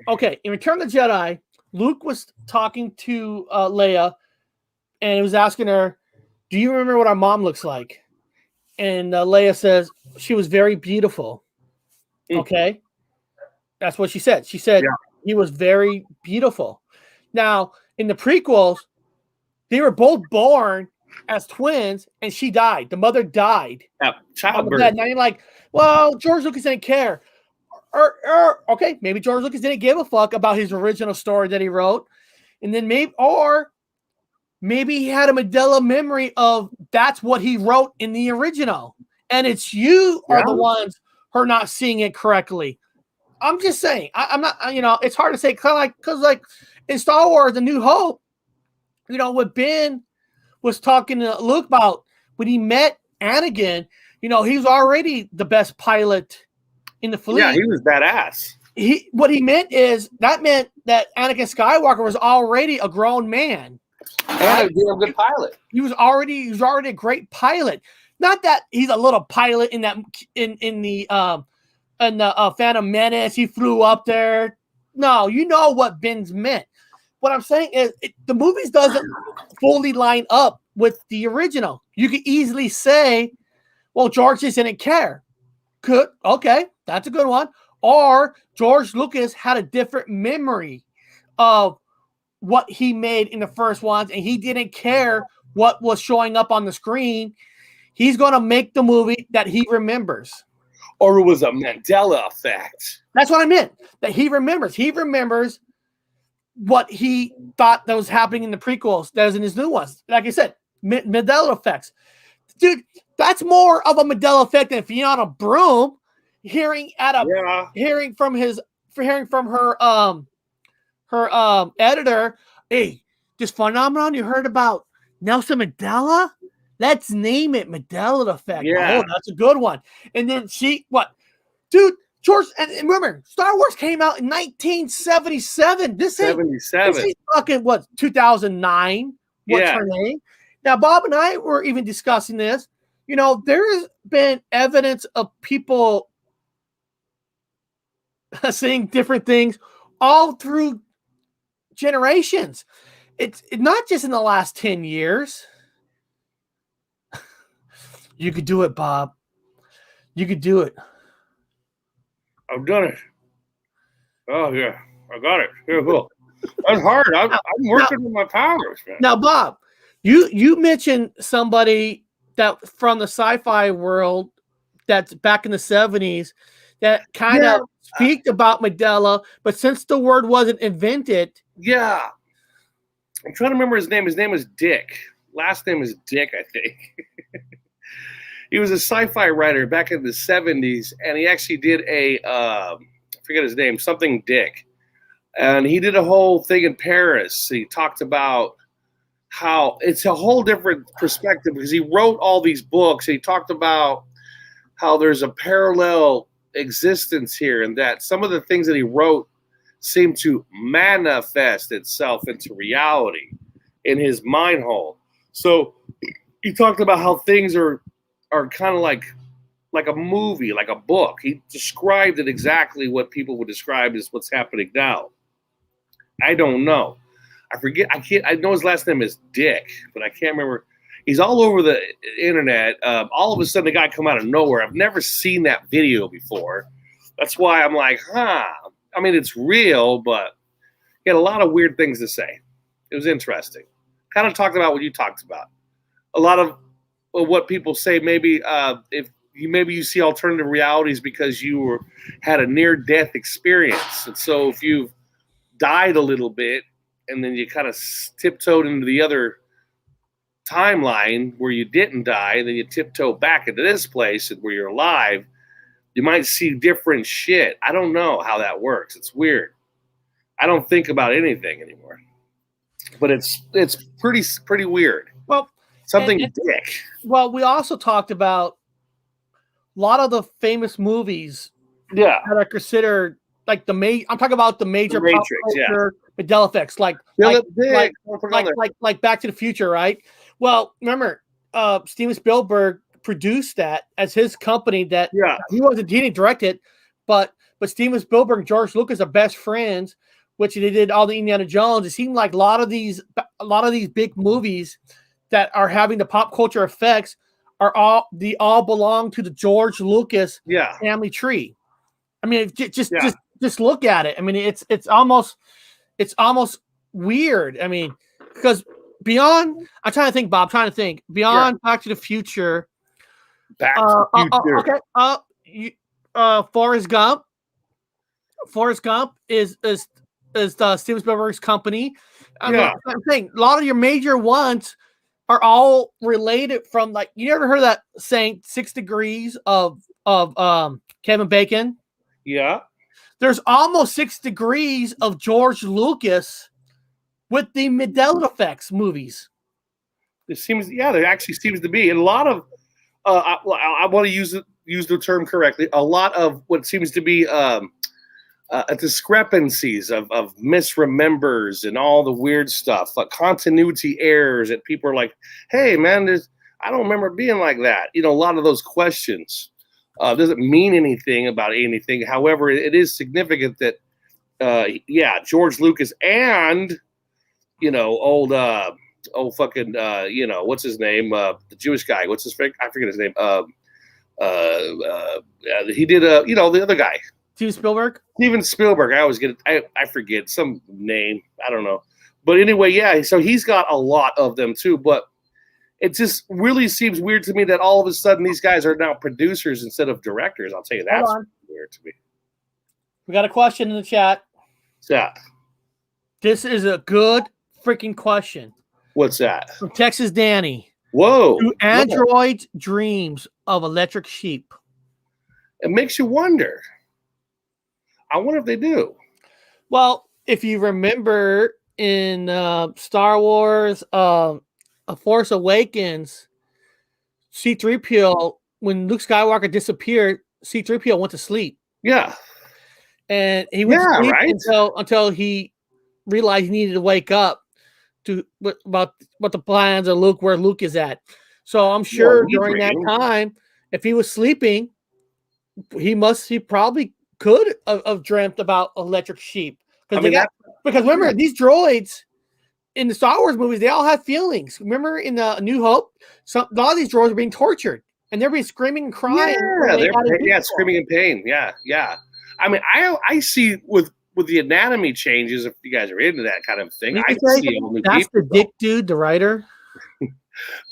Okay, in Return of the Jedi, Luke was talking to Leia, and he was asking her, "Do you remember what our mom looks like?" And Leia says she was very beautiful. Okay, that's what she said. She said he was very beautiful. Now, in the prequels, they were both born as twins, and she died. The mother died. Childbirth. Now you're like, well, George Lucas didn't care. Okay, maybe George Lucas didn't give a fuck about his original story that he wrote, and then maybe he had a Mandela memory of that's what he wrote in the original, and it's you are the ones who are not seeing it correctly. I'm just saying. I'm not. It's hard to say because in Star Wars: A New Hope, what Ben was talking to Luke about when he met Anakin. He was already the best pilot in the fleet. Yeah, he was badass. What he meant is that meant that Anakin Skywalker was already a grown man. And a good pilot. He was already a great pilot. Not that he's a little pilot in the Phantom Menace. He flew up there. No, you know what Ben's meant. What I'm saying is the movies doesn't fully line up with the original. You could easily say, well, George just didn't care. Okay, that's a good one. Or George Lucas had a different memory of what he made in the first ones, and he didn't care what was showing up on the screen. He's going to make the movie that he remembers. Or it was a Mandela effect. That's what I meant, that he remembers. He remembers what he thought that was happening in the prequels that is in his new ones. Like I said, Mandela effects. Dude, that's more of a Mandela effect than Fiona Broom hearing from her editor, hey, this phenomenon you heard about Nelson Mandela? Let's name it Mandela Effect. Yeah. Oh, that's a good one. And then dude, George, and remember, Star Wars came out in 1977. This is fucking 2009. What's her name? Now, Bob and I were even discussing this. You know, there's been evidence of people saying different things all through generations. It's not just in the last 10 years. You could do it, Bob. You could do it. I've done it. Oh, yeah. I got it. Yeah, cool. That's hard. I'm working with my powers, man. Now, Bob, you mentioned somebody that from the sci-fi world that's back in the 70s that kind of speak about Mandela, but since the word wasn't invented. Yeah. I'm trying to remember his name. His name is Dick. Last name is Dick, I think. He was a sci-fi writer back in the 70s, and he actually did I forget his name, something Dick. And he did a whole thing in Paris. He talked about how it's a whole different perspective because he wrote all these books. He talked about how there's a parallel existence here and that some of the things that he wrote seem to manifest itself into reality in his mind hole. So he talked about how things are kind of like a movie, like a book. He described it exactly what people would describe as what's happening now. I don't know. I forget. I know his last name is Dick, but I can't remember. He's all over the internet. All of a sudden, the guy come out of nowhere. I've never seen that video before. That's why I'm like, I mean, it's real, but he had a lot of weird things to say. It was interesting. Kind of talked about what you talked about. A lot of what people say, maybe if you see alternative realities because you had a near-death experience. And so if you've died a little bit and then you kind of tiptoed into the other timeline where you didn't die, and then you tiptoe back into this place where you're alive, you might see different shit. I don't know how that works. It's weird. I don't think about anything anymore. But it's pretty weird. Well, something Dick. Well, we also talked about a lot of the famous movies that are considered like I'm talking about the major Matrix, pop culture Mandela effects, like Back to the Future, right? Well, remember, Steven Spielberg produced that as his company. That he didn't direct it, but Steven Spielberg and George Lucas are best friends, which they did all the Indiana Jones. It seemed like a lot of these big movies that are having the pop culture effects are all belong to the George Lucas family tree. I mean, just look at it. I mean, it's almost weird. I mean, because beyond, I'm trying to think, Bob. Beyond Back to the Future. Forrest Gump. Forrest Gump is the Steven Spielberg's company. I'm saying a lot of your major ones are all related from, like, you ever heard of that saying 6 degrees of Kevin Bacon? Yeah. There's almost 6 degrees of George Lucas with the Mandela Effects movies. There actually seems to be. And a lot of, I want to use the term correctly, a lot of what seems to be discrepancies of misremembers and all the weird stuff, like continuity errors that people are like, hey, man, I don't remember being like that. You know, a lot of those questions doesn't mean anything about anything. However, it is significant that, George Lucas and, old fucking, what's his name? The Jewish guy. What's his name? I forget his name. He did, the other guy. Steven Spielberg. I always get it. I forget some name. I don't know. But anyway, so he's got a lot of them too. But it just really seems weird to me that all of a sudden these guys are now producers instead of directors. I'll tell you, that's weird to me. We got a question in the chat. Yeah. This is a good freaking question. What's that? From Texas Danny. Whoa. Do androids dreams of electric sheep? It makes you wonder. I wonder if they do. Well, if you remember in Star Wars, A Force Awakens, C-3PO, when Luke Skywalker disappeared, C-3PO went to sleep. Yeah. And he went to sleep until he realized he needed to wake up to about what the plans of Luke, where Luke is at. So I'm sure during that time, if he was sleeping, he probably could have dreamt about electric sheep. Because remember, these droids in the Star Wars movies, they all have feelings. Remember in the New Hope, a lot of these droids are being tortured and they're being screaming and crying. Yeah, screaming in pain. Yeah, yeah. I mean, I see with the anatomy changes, if you guys are into that kind of thing, I see that's the Dick dude, the writer.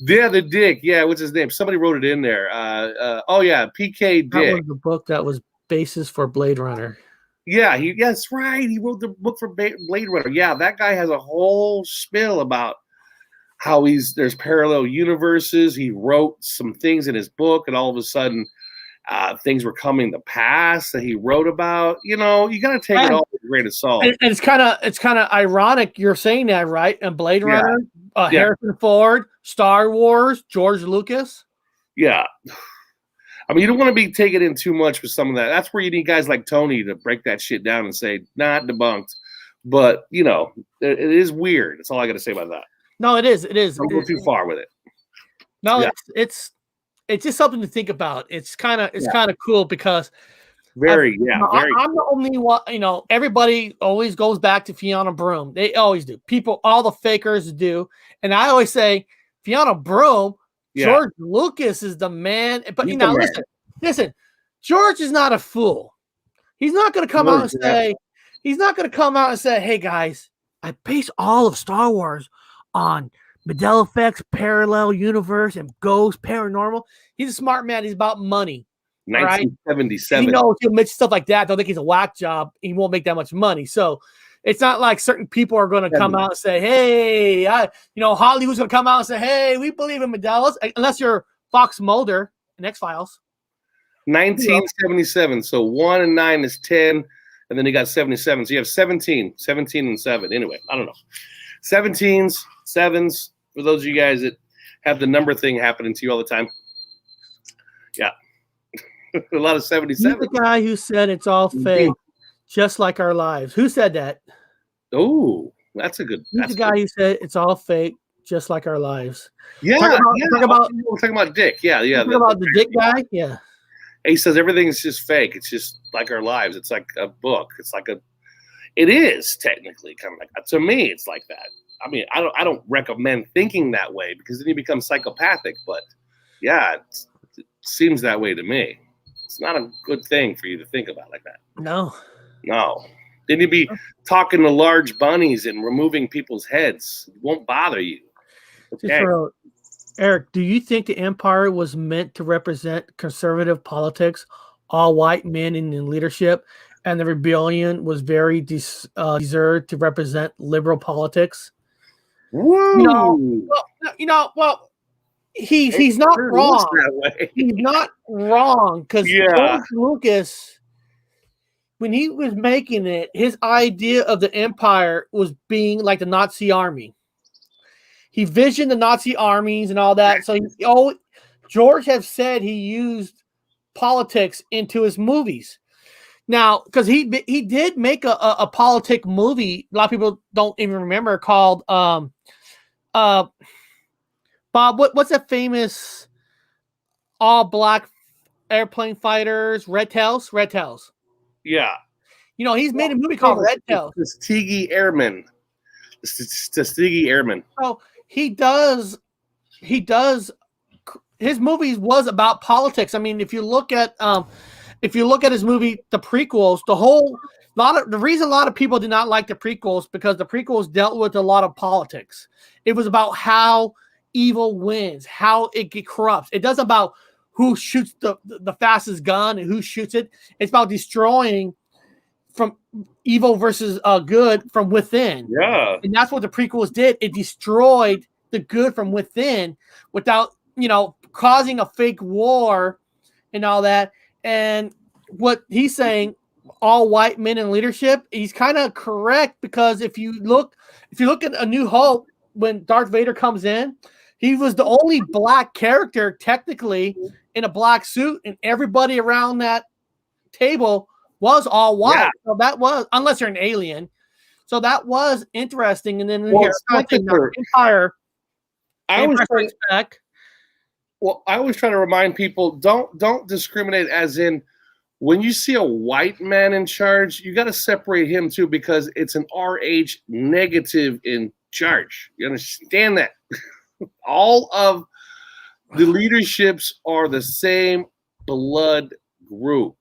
Yeah, the Dick. Yeah, what's his name? Somebody wrote it in there. PK Dick. That was the book that was basis for Blade Runner. Yeah, that's right. He wrote the book for Blade Runner. Yeah, that guy has a whole spiel about how there's parallel universes. He wrote some things in his book, and all of a sudden, things were coming to pass that he wrote about. You know, you got to take it all with a grain of salt. And it's kind of ironic you're saying that, right? And Blade Runner, Harrison Ford, Star Wars, George Lucas. Yeah. I mean, you don't want to be taking in too much with some of that. That's where you need guys like Tony to break that shit down and say, not debunked. But, you know, it is weird. That's all I got to say about that. No, it is. It is. Don't go too far with it. No, it's just something to think about. It's kind of cool because very. I'm the only one, you know, everybody always goes back to Fiona Broom. They always do. People, all the fakers do. And I always say, Fiona Broom, George Lucas is the man. But you know, listen, George is not a fool. He's not going to come out and say, hey guys, I base all of Star Wars on Mandela Effect, parallel universe, and ghost, paranormal. He's a smart man. He's about money. 1977. Right? He knows he'll make stuff like that. Don't think he's a whack job. He won't make that much money. So it's not like certain people are going to come out and say, hey, Hollywood's going to come out and say, hey, we believe in Mandelas, unless you're Fox Mulder in X-Files. 1977. So 1 and 9 is 10. And then you got 77. So you have 17 and 7. Anyway, I don't know. 17s, 7s, for those of you guys that have the number thing happening to you all the time. Yeah. A lot of 77. He's the guy who said it's all fake, just like our lives. Who said that? Oh, that's a good. He's the guy who said it's all fake, just like our lives. Yeah. We're talking about Dick. Yeah. Talking about the Dick guy? Yeah. He says everything's just fake. It's just like our lives. It's like a book. It is technically kind of like that. To me, it's like that. I mean, I don't recommend thinking that way because then you become psychopathic. But yeah, it seems that way to me. It's not a good thing for you to think about like that. No. Then you'd be talking to large bunnies and removing people's heads. It won't bother you. Okay. Eric, do you think the empire was meant to represent conservative politics, all white men in leadership, and the rebellion was very deserved to represent liberal politics? Woo! He's not wrong. He's not wrong because George Lucas, when he was making it, his idea of the empire was being like the Nazi army. He visioned the Nazi armies and all that. So George has said he used politics into his movies. Now, because he did make a politic movie, a lot of people don't even remember, called Bob, what's that famous all black airplane fighters? Red Tails? Yeah. He's made a movie called Red Tails. Tuskegee Airmen. So he does his movies was about politics. I mean, if you look at his movie, the prequels, the reason a lot of people did not like the prequels because the prequels dealt with a lot of politics. It was about how evil wins, how it corrupts. It doesn't about who shoots the fastest gun and who shoots it. It's about destroying from evil versus good from within. Yeah. And that's what the prequels did. It destroyed the good from within without, causing a fake war and all that. And what he's saying, all white men in leadership, he's kind of correct, because if you look at A New Hope, when Darth Vader comes in, he was the only black character technically in a black suit, and everybody around that table was all white. Yeah. So that was, unless you're an alien. So that was interesting. And then Empire. I always try to remind people, don't discriminate, as in when you see a white man in charge, you got to separate him too, because it's an RH negative in charge. You understand that? All of the leaderships are the same blood group.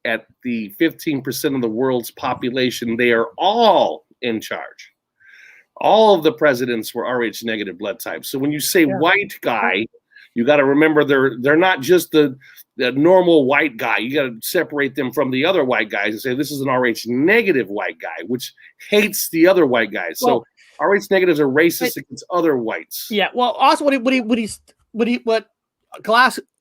At the 15% of the world's population, they are all in charge. All of the presidents were RH negative blood types. So when you say white guy, you got to remember they're not just the normal white guy. You got to separate them from the other white guys and say this is an RH negative white guy, which hates the other white guys. So RH negatives are racist against other whites. Yeah. Well, also what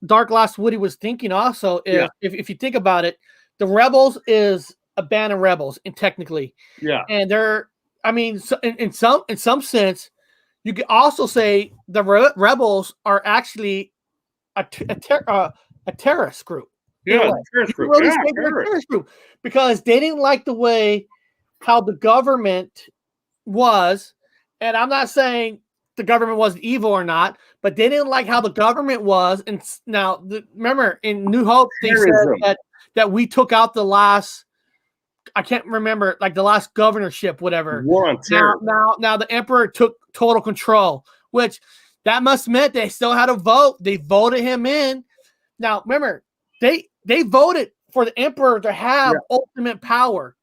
Dark Glass Woody was thinking also is, if you think about it, the Rebels is a band of rebels, and technically, and they're, so in some sense, you could also say the Rebels are actually a terrorist group. Terrorist group, because they didn't like the way how the government was, and I'm not saying the government was evil or not, but they didn't like how the government was. And now, remember, in New Hope, they said that we took out the last, I can't remember, like the last governorship, whatever. War on terror. Now the Emperor took total control, which that must have meant they still had a vote. They voted him in. Now, remember, they voted for the Emperor to have ultimate power.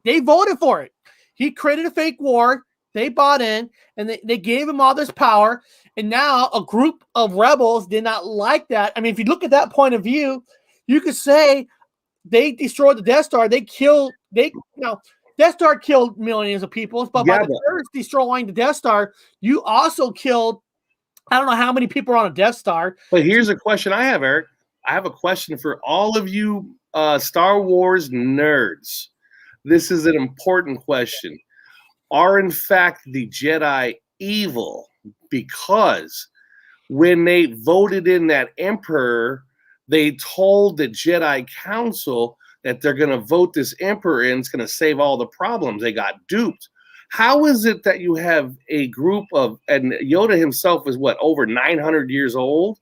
They voted for it. He created a fake war. They bought in, and they gave him all this power. And now a group of rebels did not like that. I mean, if you look at that point of view, you could say they destroyed the Death Star. Death Star killed millions of people, but by the first destroying the Death Star, you also killed, I don't know how many people are on a Death Star. But here's a question I have, Eric. I have a question for all of you Star Wars nerds. This is an important question. Are in fact the Jedi evil? Because when they voted in that Emperor, they told the Jedi Council that they're going to vote this Emperor in. It's going to save all the problems. They got duped. How is it that you have a group of, and Yoda himself is what, over 900 years old?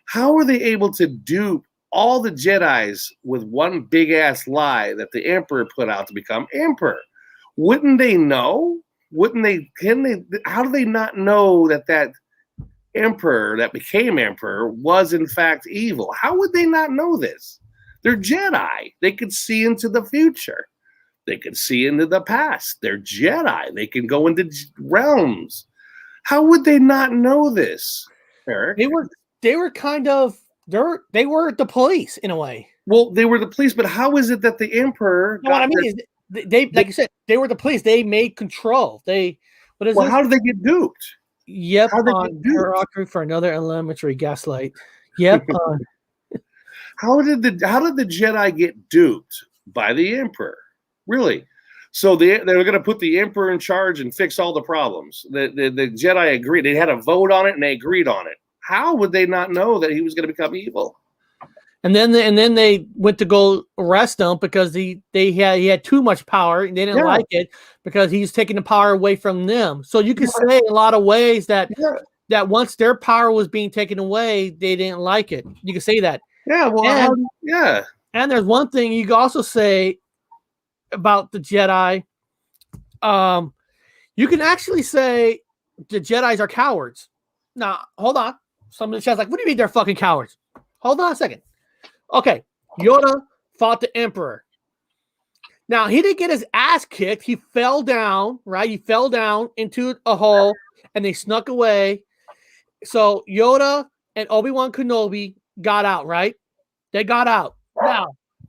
How are they able to dupe all the Jedis with one big ass lie that the Emperor put out to become Emperor? Wouldn't they know? How do they not know that Emperor that became Emperor was in fact evil? How would they not know this? They're Jedi. They could see into the future. They could see into the past. They're Jedi. They can go into realms. How would they not know this, Eric? They were the police in a way. Well, they were the police, but how is it that the Emperor? No, what I mean is, they, like you said, they were the police. They made control. How did they get duped? Yep, on Paranormal for another elementary gaslight. Yep. How did the Jedi get duped by the Emperor? Really? So they were going to put the Emperor in charge and fix all the problems. The Jedi agreed. They had a vote on it and they agreed on it. How would they not know that he was going to become evil? And then they went to go arrest him because he had too much power and they didn't like it because he's taking the power away from them. So you could say in a lot of ways that once their power was being taken away, they didn't like it. You could say that. Yeah. Well, And there's one thing you could also say about the Jedi. You can actually say the Jedis are cowards. Now, hold on. Some of the chat's like, what do you mean they're fucking cowards? Hold on a second. Okay, Yoda fought the Emperor. Now, he didn't get his ass kicked. He fell down, right? He fell down into a hole, and they snuck away. So Yoda and Obi-Wan Kenobi got out, right? They got out.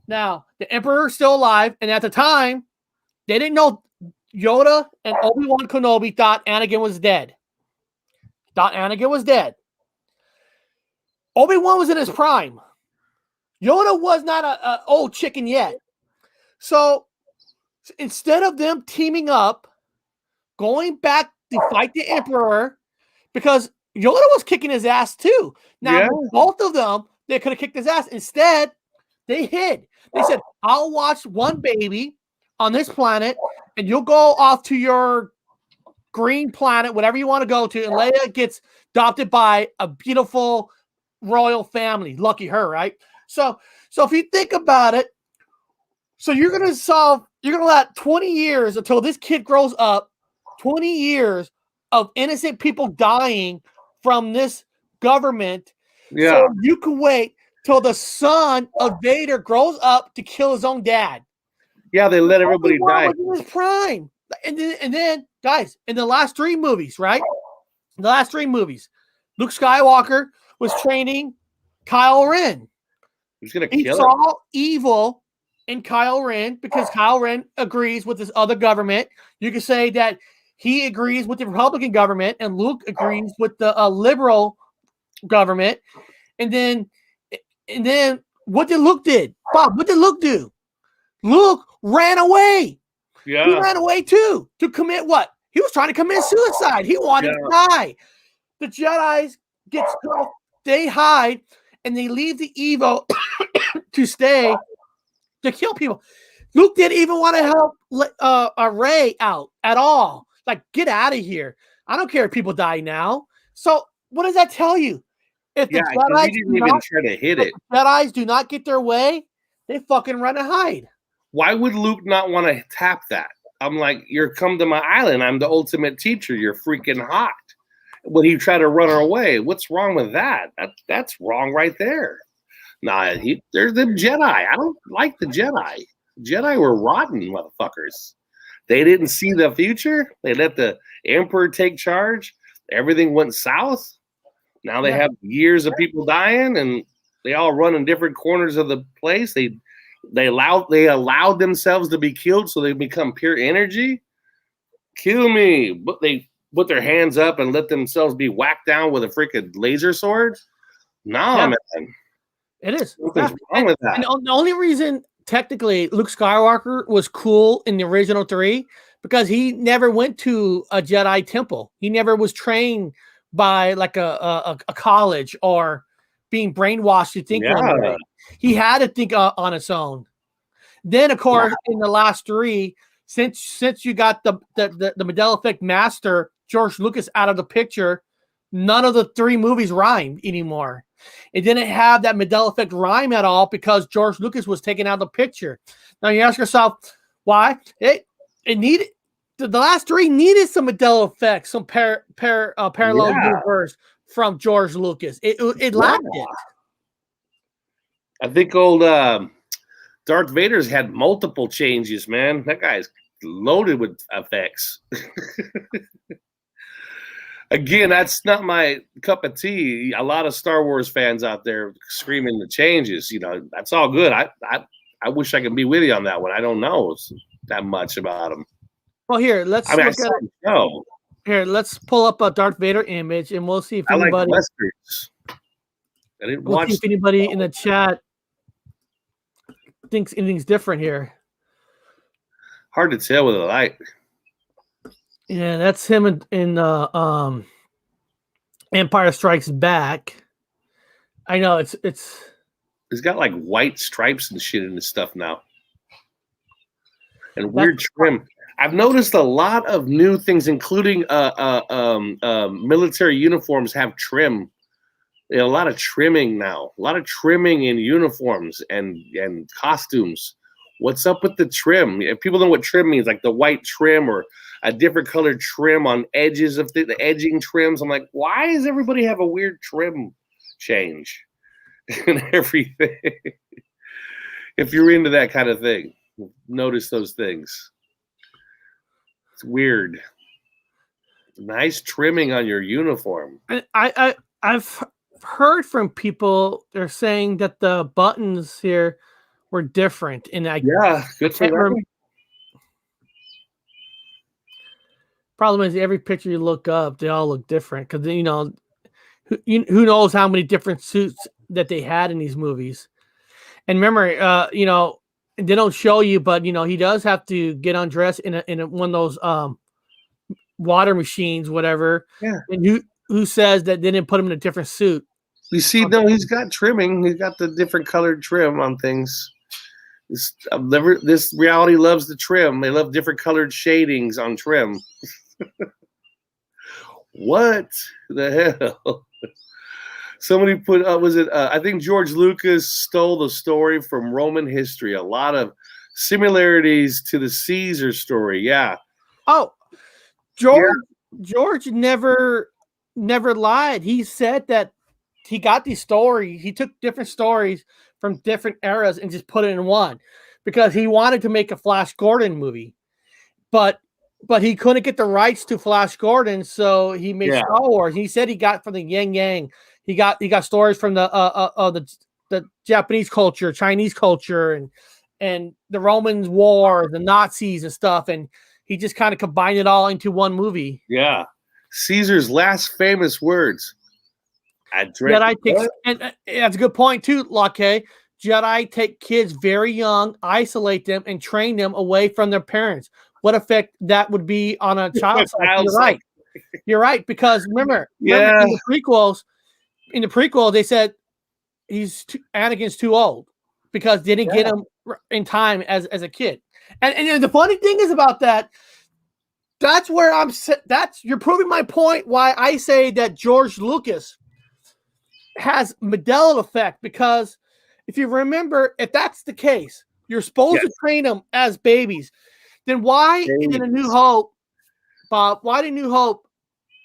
Now, the Emperor's still alive, and at the time, They didn't know Yoda and Obi-Wan Kenobi thought Anakin was dead. Obi-Wan was in his prime. Yoda was not a old chicken yet. So instead of them teaming up, going back to fight the Emperor, because Yoda was kicking his ass too. Now, both of them, they could have kicked his ass. Instead, they hid. They said, I'll watch one baby on this planet, and you'll go off to your green planet, whatever you want to go to, and Leia gets adopted by a beautiful royal family. Lucky her, right? So if you think about it, so you're going to let 20 years until this kid grows up, 20 years of innocent people dying from this government. Yeah. So you can wait till the son of Vader grows up to kill his own dad. Yeah, they let everybody die. In his prime. And then, guys, in the last 3 movies, right? In the last 3 movies, Luke Skywalker was training Kylo Ren. He's going to He kill saw evil in Kylo Ren because Kylo Ren agrees with this other government. You could say that he agrees with the Republican government and Luke agrees with the liberal government. And then what did Luke did? Bob, what did Luke do? Luke ran away. Yeah. He ran away too to commit what? He was trying to commit suicide. He wanted to die. The Jedis get tough. They hide and they leave the evil to stay to kill people. Luke didn't even want to help Rey out at all. Like, get out of here. I don't care if people die now. So what does that tell you? If the Jedis didn't even try to hit it. Jedis do not get their way, they fucking run and hide. Why would Luke not want to tap that? I'm like, you're come to my island. I'm the ultimate teacher. You're freaking hot. When he tried to run away, what's wrong with that? That's wrong right there. Nah, there's the Jedi. I don't like the Jedi. Jedi were rotten motherfuckers. They didn't see the future. They let the Emperor take charge. Everything went south. Now they have years of people dying, and they all run in different corners of the place. They allowed themselves to be killed, so they become pure energy. Kill me, but they put their hands up and let themselves be whacked down with a freaking laser sword. Nah, man. It is. Something's wrong with that. And the only reason technically Luke Skywalker was cool in the original 3 because he never went to a Jedi temple. He never was trained by like a college or being brainwashed to think one way. He had to think on his own. Then, of course, in the last 3, since you got the Mandela Effect master George Lucas out of the picture, none of the 3 movies rhymed anymore. It didn't have that Mandela Effect rhyme at all because George Lucas was taken out of the picture. Now you ask yourself, why? It needed the last 3 needed some Mandela Effect, some parallel universe from George Lucas. It lacked it. I think old Darth Vader's had multiple changes, man. That guy's loaded with effects. Again, that's not my cup of tea. A lot of Star Wars fans out there screaming the changes. You know, that's all good. I wish I could be with you on that one. I don't know that much about them. Well, here, let's look at it. No. Here, let's pull up a Darth Vader image, and we'll see if anybody. I like westerns. I didn't watch. See if anybody in the chat thinks anything's different here. Hard to tell with the light. Yeah, that's him in Empire Strikes Back. I know it's. He's got like white stripes and shit in his stuff now, and weird trim. I've noticed a lot of new things, including military uniforms have trim. A lot of trimming now. A lot of trimming in uniforms and costumes. What's up with the trim? If people know what trim means, like the white trim or a different colored trim on edges of the edging trims. I'm like, why does everybody have a weird trim change and everything? If you're into that kind of thing, notice those things. It's weird. Nice trimming on your uniform. I've heard from people, they're saying that the buttons here were different, and good for them. Problem is, every picture you look up, they all look different because who knows how many different suits that they had in these movies. And remember, they don't show you, but he does have to get undressed in one of those water machines, whatever. Yeah. And who says that they didn't put him in a different suit? You see, no, he's got trimming. He's got the different colored trim on things. This reality loves the trim. They love different colored shadings on trim. What the hell? Somebody put I think George Lucas stole the story from Roman history. A lot of similarities to the Caesar story. Yeah. Oh, George never lied. He said that he got these stories. He took different stories from different eras and just put it in one because he wanted to make a Flash Gordon movie, but he couldn't get the rights to Flash Gordon, so he made Star Wars. He said he got from the Yang Yang. He got stories from the Japanese culture, Chinese culture, and the Romans war, the Nazis and stuff, and he just kind of combined it all into one movie. Yeah, Caesar's last famous words. Jedi takes, and that's a good point too, Locke. Jedi take kids very young, isolate them, and train them away from their parents. What effect that would be on a child? You're right. You're right, because remember in the prequel, they said Anakin's too old because they didn't get him in time as a kid. And the funny thing is about that. That's where you're proving my point. Why I say that George Lucas has Mandela Effect, because if you remember, if that's the case, you're supposed to train them as babies. Then why in A New Hope, Bob? Why did New Hope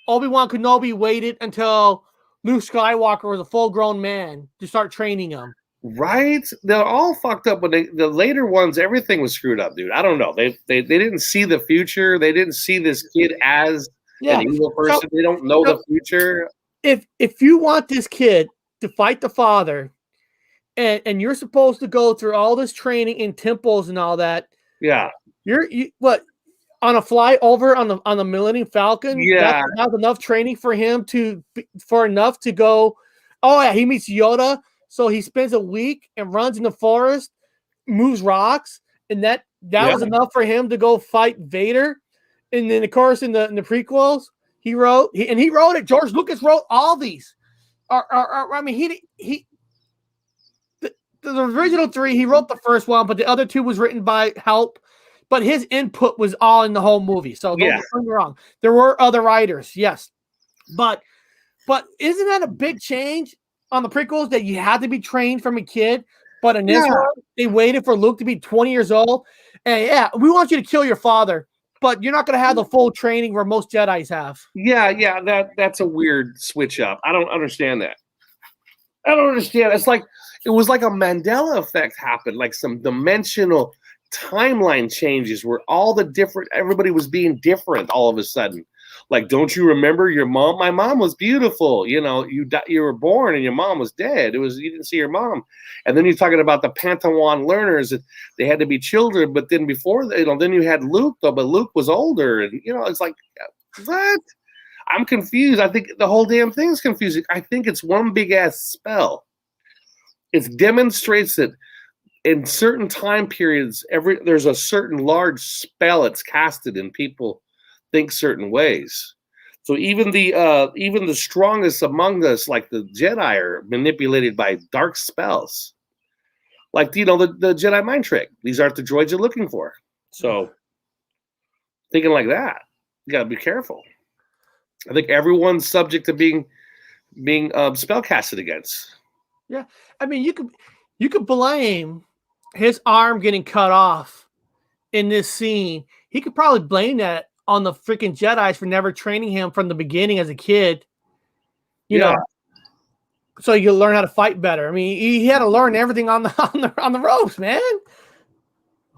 Obi-Wan Kenobi waited until Luke Skywalker was a full-grown man to start training him? Right? They're all fucked up. But the later ones, everything was screwed up, dude. I don't know. They didn't see the future. They didn't see this kid as an evil person. So, they don't know the future. If you want this kid to fight the father, and you're supposed to go through all this training in temples and all that, you on a fly over on the Millennium Falcon? Yeah, that's enough training for him to go. Oh yeah, he meets Yoda, so he spends a week and runs in the forest, moves rocks, and that was enough for him to go fight Vader. And then of course in the prequels, he wrote it. George Lucas wrote all these. The original 3, he wrote the first one, but the other 2 was written by help. But his input was all in the whole movie. So don't get me wrong. There were other writers, yes. But isn't that a big change on the prequels that you had to be trained from a kid? But in this one, they waited for Luke to be 20 years old. And we want you to kill your father, but you're not going to have the full training where most Jedis have. Yeah, that's a weird switch up. I don't understand that. I don't understand. It was like a Mandela effect happened, like some dimensional timeline changes where everybody was being different all of a sudden. Like, don't you remember your mom? My mom was beautiful. You were born and your mom was dead. You didn't see your mom. And then you're talking about the Padawan learners. They had to be children, but then before, then you had Luke, though, but Luke was older. And, it's like, what? I'm confused. I think the whole damn thing is confusing. I think it's one big ass spell. It demonstrates that in certain time periods, there's a certain large spell it's casted, and people think certain ways. So even the strongest among us, like the Jedi, are manipulated by dark spells. Like the Jedi mind trick. These aren't the droids you're looking for. So thinking like that, you gotta be careful. I think everyone's subject to being spell casted against. Yeah, I mean, you could blame his arm getting cut off in this scene. He could probably blame that on the freaking Jedi for never training him from the beginning as a kid. You know, so you learn how to fight better. I mean, he had to learn everything on the ropes, man.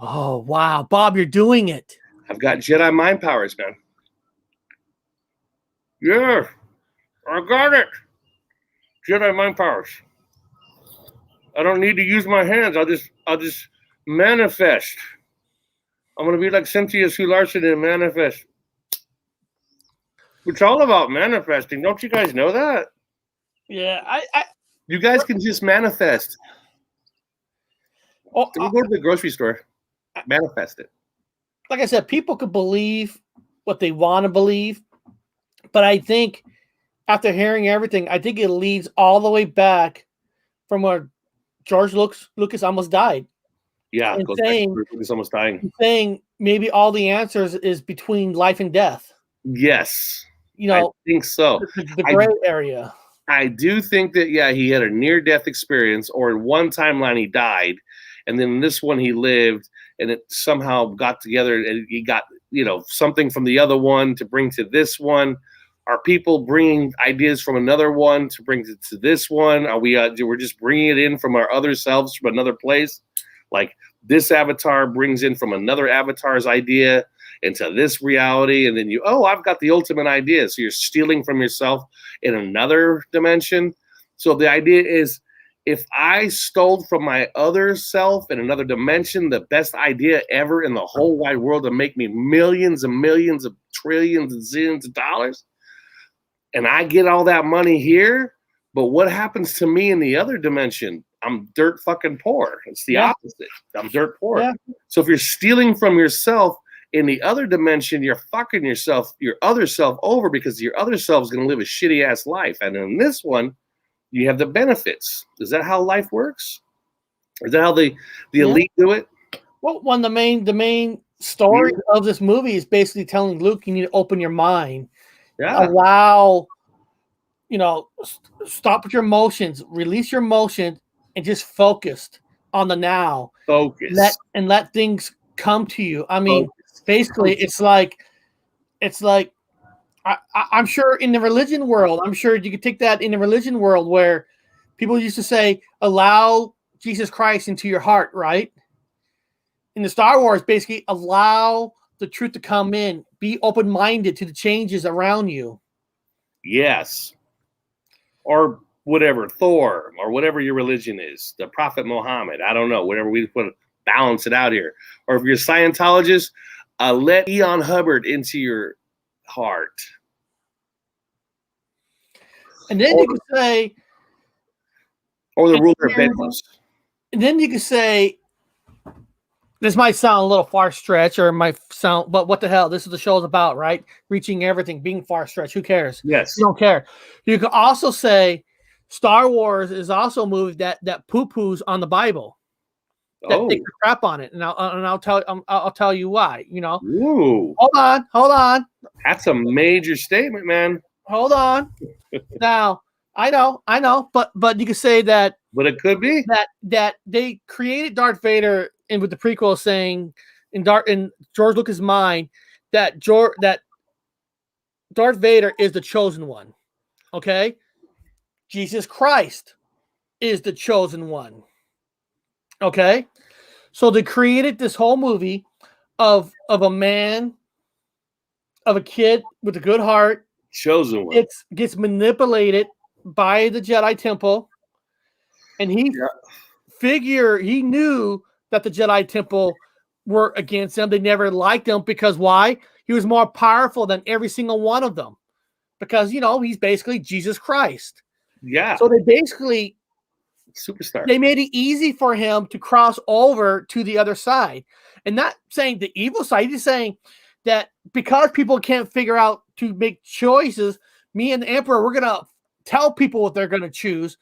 Oh wow, Bob, you're doing it. I've got Jedi mind powers, man. Yeah, I got it. Jedi mind powers. I don't need to use my hands. I'll just manifest. I'm gonna be like Cynthia Sue Larson and manifest. It's all about manifesting. Don't you guys know that? Yeah, You guys can just manifest. Oh, Don't go to the grocery store. Manifest it. like I said, people could believe what they want to believe, but I think after hearing everything, I think it leads all the way back from where George Lucas almost died. Yeah, And goes back to Lucas almost dying. Saying maybe all the answers is between life and death. Yes, You know, I think so. The gray area. I do think that, yeah, he had a near-death experience, or in one timeline he died, and then in this one he lived, and it somehow got together, and he got, something from the other one to bring to this one. Are people bringing ideas from another one to bring to this one? Are we? We're just bringing it in from our other selves from another place? Like this avatar brings in from another avatar's idea into this reality, and then I've got the ultimate idea. So you're stealing from yourself in another dimension. So the idea is, if I stole from my other self in another dimension, the best idea ever in the whole wide world to make me millions and millions of trillions and zillions of dollars, and I get all that money here, but what happens to me in the other dimension? I'm dirt fucking poor. It's the opposite. I'm dirt poor. Yeah. So if you're stealing from yourself in the other dimension, you're fucking your other self over, because your other self is going to live a shitty ass life. And in this one, you have the benefits. Is that how life works? Is that how the elite do it? Well, the main story of this movie is basically telling Luke, you need to open your mind. Yeah. Allow, stop with your emotions, release your emotions, and just focus on the now. Focus. Let things come to you. I mean, basically, it's like I'm sure in the religion world, I'm sure you could take that in the religion world where people used to say, allow Jesus Christ into your heart, right? In the Star Wars, basically, allow the truth to come in. Be open-minded to the changes around you. Yes. Or whatever, Thor, or whatever your religion is, the Prophet Muhammad, I don't know, whatever we put, balance it out here. Or if you're a Scientologist, let Eon Hubbard into your heart. And then you could say, or the ruler of Bedros. And then you could say, this might sound a little far stretch, or might sound, but what the hell? This is the show's about, right? Reaching everything, being far stretch. Who cares? Yes. You don't care. You could also say Star Wars is also a movie that poo-poos on the Bible. That takes a crap on it. And I'll tell you why, Ooh. Hold on. That's a major statement, man. Hold on. Now, I know, but you could say that. But it could be that they created Darth Vader, and with the prequel saying in George Lucas' mind that Darth Vader is the chosen one. Okay, Jesus Christ is the chosen one. Okay, so they created this whole movie of a man, of a kid with a good heart, chosen one. It gets manipulated by the Jedi Temple, and he knew that the Jedi Temple were against him. They never liked him because why? He was more powerful than every single one of them, because he's basically Jesus Christ. Yeah. So they basically superstar. They made it easy for him to cross over to the other side, and not saying the evil side. He's saying that because people can't figure out to make choices, me and the Emperor, we're gonna tell people what they're gonna choose,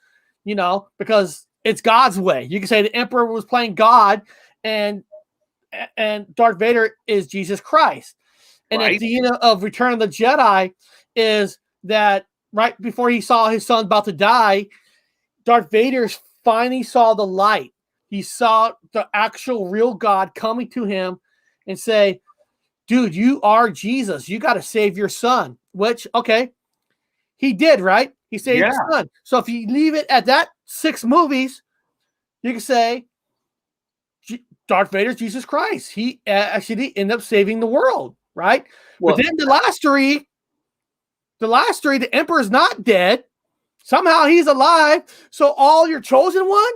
because it's God's way. You can say the Emperor was playing God, and Darth Vader is Jesus Christ. And at the end of Return of the Jedi is that right before he saw his son about to die, Darth Vader finally saw the light. He saw the actual real God coming to him and say, dude, you are Jesus. You got to save your son, which, okay, he did, right? He saved his son. So if you leave it at that 6 movies, you can say Darth Vader's Jesus Christ. He actually ended up saving the world, right? Well, but then the last three, the Emperor's not dead. Somehow he's alive. So all your chosen one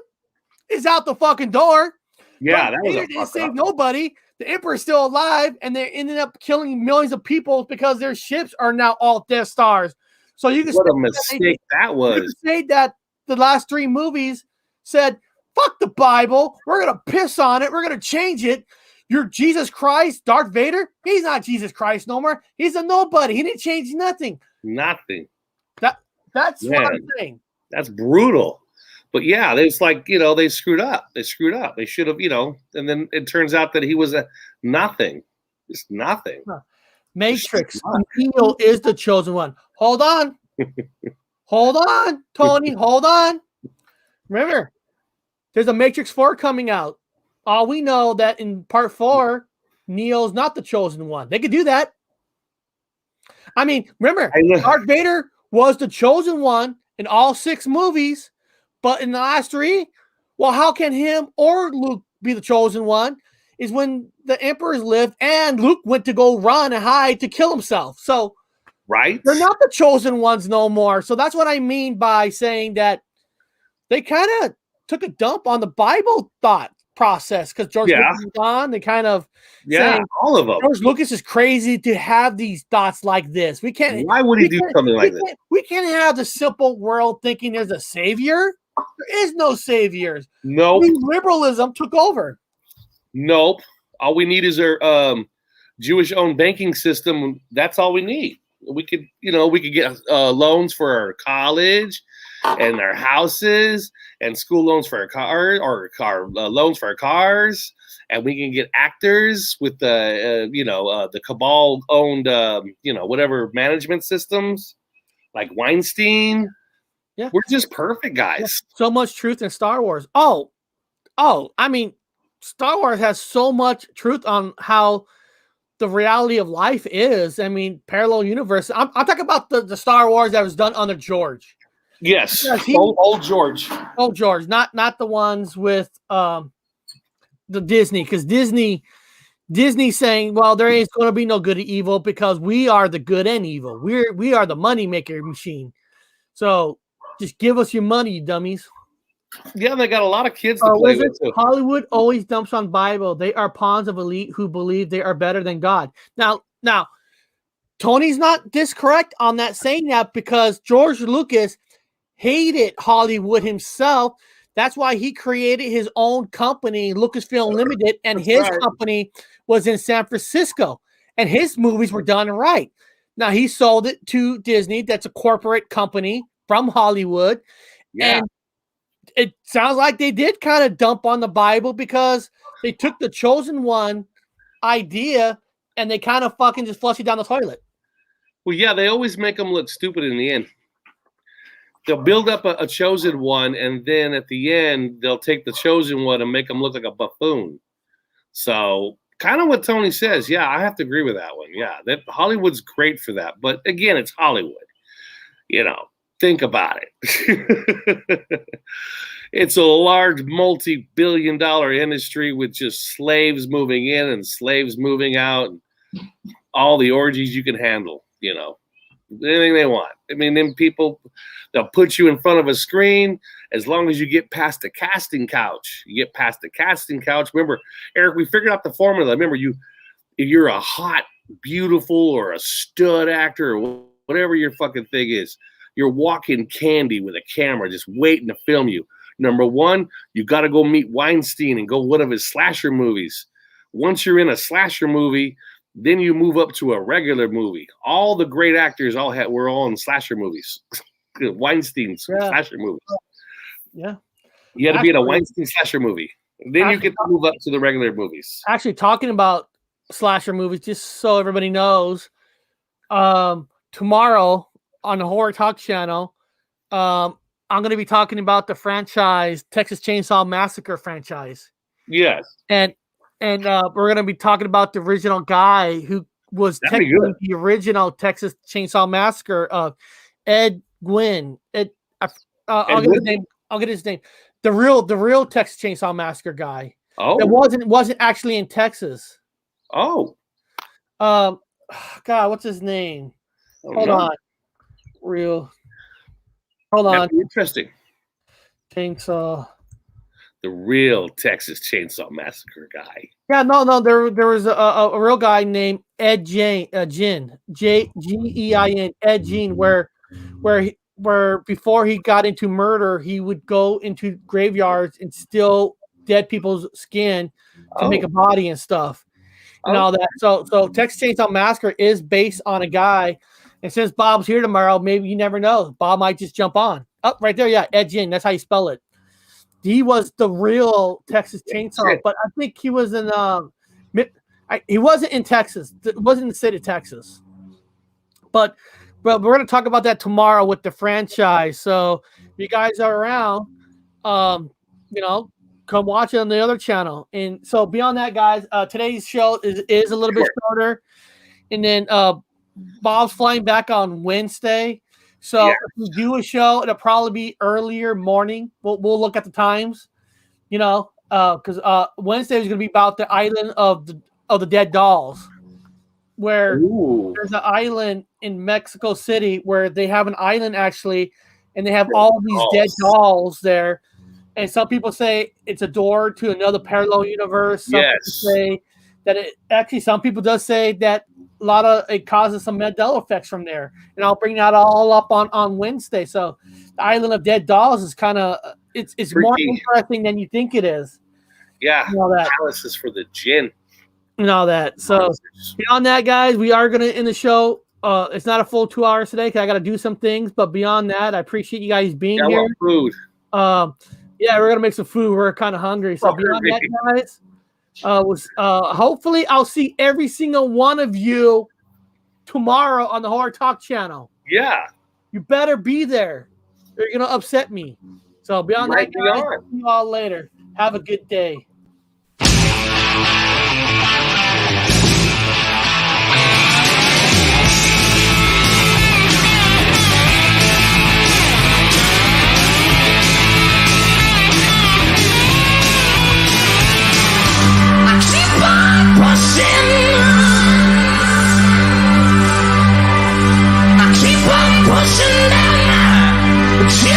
is out the fucking door. Yeah, Darth Vader didn't save nobody. the Emperor is still alive, and they ended up killing millions of people because their ships are now all Death Stars. So you can what a mistake that was. You can say that the last 3 movies said, "Fuck the Bible. We're gonna piss on it. We're gonna change it. You're Jesus Christ, Darth Vader. He's not Jesus Christ no more. He's a nobody. He didn't change nothing. Nothing. That's what I'm saying. That's brutal." But yeah, it's like, they screwed up. They screwed up. They should have, and then it turns out that he was a nothing. Just nothing. Matrix. Neo is the chosen one. Hold on. Hold on, Tony. Hold on. Remember, there's a Matrix 4 coming out. All we know that in part 4, Neo's not the chosen one. They could do that. I mean, remember, Darth Vader was the chosen one in all 6 movies. But in the last 3, well, how can him or Luke be the chosen one? Is when the Emperors lived and Luke went to go run and hide to kill himself. So, right, they're not the chosen ones no more. So that's what I mean by saying that they kind of took a dump on the Bible thought process because George Lucas is gone. They kind of saying, all of them. George Lucas is crazy to have these thoughts like this. We can't. Why would he do something like this? We can't have the simple world thinking there's a savior. There is no saviors. Nope. Liberalism took over. Nope. All we need is our Jewish-owned banking system. That's all we need. We could get loans for our college and our houses and school loans for our car or loans for our cars. And we can get actors with the cabal-owned, whatever management systems like Weinstein. Yeah, we're just perfect, guys. Yeah. So much truth in Star Wars. Oh, I mean, Star Wars has so much truth on how the reality of life is. I mean, parallel universe. I'm talking about the Star Wars that was done under George. Yes, old George. Old George, not the ones with the Disney, because Disney saying, well, there ain't going to be no good or evil because we are the good and evil. We are the money maker machine. So just give us your money, you dummies. Yeah, they got a lot of kids to play with too. Hollywood always dumps on Bible. They are pawns of elite who believe they are better than God. Now, Tony's not discorrect on that saying that because George Lucas hated Hollywood himself. That's why he created his own company, Lucasfilm Limited, and his company was in San Francisco. And his movies were done right. Now, he sold it to Disney. That's a corporate company from Hollywood. Yeah. And it sounds like they did kind of dump on the Bible because they took the chosen one idea and they kind of fucking just flush it down the toilet. Well, yeah, they always make them look stupid in the end. They'll build up a chosen one, and then at the end, they'll take the chosen one and make them look like a buffoon. So kind of what Tony says. Yeah, I have to agree with that one. Yeah, that Hollywood's great for that. But again, it's Hollywood. Think about it. It's a large multi-billion-dollar industry with just slaves moving in and slaves moving out and all the orgies you can handle, anything they want. I mean, then they'll put you in front of a screen as long as you get past the casting couch. You get past the casting couch. Remember, Eric, we figured out the formula. Remember, if you're a hot, beautiful, or a stud actor or whatever your fucking thing is, you're walking candy with a camera just waiting to film you. Number one, you got to go meet Weinstein and go one of his slasher movies. Once you're in a slasher movie, then you move up to a regular movie. All the great actors were all in slasher movies. Weinstein's slasher movies. Yeah. You had to be in a Weinstein slasher movie. Then you get to move up to the regular movies. Actually, talking about slasher movies, just so everybody knows, tomorrow on the Horror Talk channel, I'm going to be talking about the franchise, Texas Chainsaw Massacre franchise. Yes. And we're going to be talking about the original guy who was technically the original Texas Chainsaw Massacre of Ed Gwynn. I'll get his name. The real Texas Chainsaw Massacre guy. Oh. That wasn't actually in Texas. Oh. God, what's his name? Hold on. Hold on. Interesting. Chainsaw. the real Texas Chainsaw Massacre guy. Yeah, no. There was a real guy named Ed Gein, Gein, Ed Gein, where before he got into murder, he would go into graveyards and steal dead people's skin to make a body and stuff, and all that. So Texas Chainsaw Massacre is based on a guy, and since Bob's here tomorrow, maybe you never know, Bob might just jump on. Oh, right there, yeah, Ed Gein. That's how you spell it. He was the real Texas Chainsaw, but I think he was in he wasn't in Texas. It wasn't in the state of Texas. But we're going to talk about that tomorrow with the franchise. So if you guys are around, come watch it on the other channel. And so beyond that, guys, today's show is a little bit shorter. And then Bob's flying back on Wednesday. So if we do a show, it'll probably be earlier morning. We'll look at the times, because Wednesday is going to be about the island of the dead dolls, where there's an island in Mexico City where they have an island actually, and they have all these dead dolls there. And some people say it's a door to another parallel universe. Some people say that some people does say that it causes some Mandela effects from there, and I'll bring that all up on Wednesday. So the island of dead dolls is kind of it's more interesting than you think it is. Yeah, all that palaces for the gin and all that. So beyond that, guys, we are gonna end the show. It's not a full 2 hours today because I got to do some things. But beyond that, I appreciate you guys being here. Want food? Yeah, we're gonna make some food. We're kind of hungry. So beyond that, guys. Hopefully I'll see every single one of you tomorrow on the Horror Talk channel. Yeah. You better be there. You're going to upset me. So beyond that, guys, see you all later. Have a good day.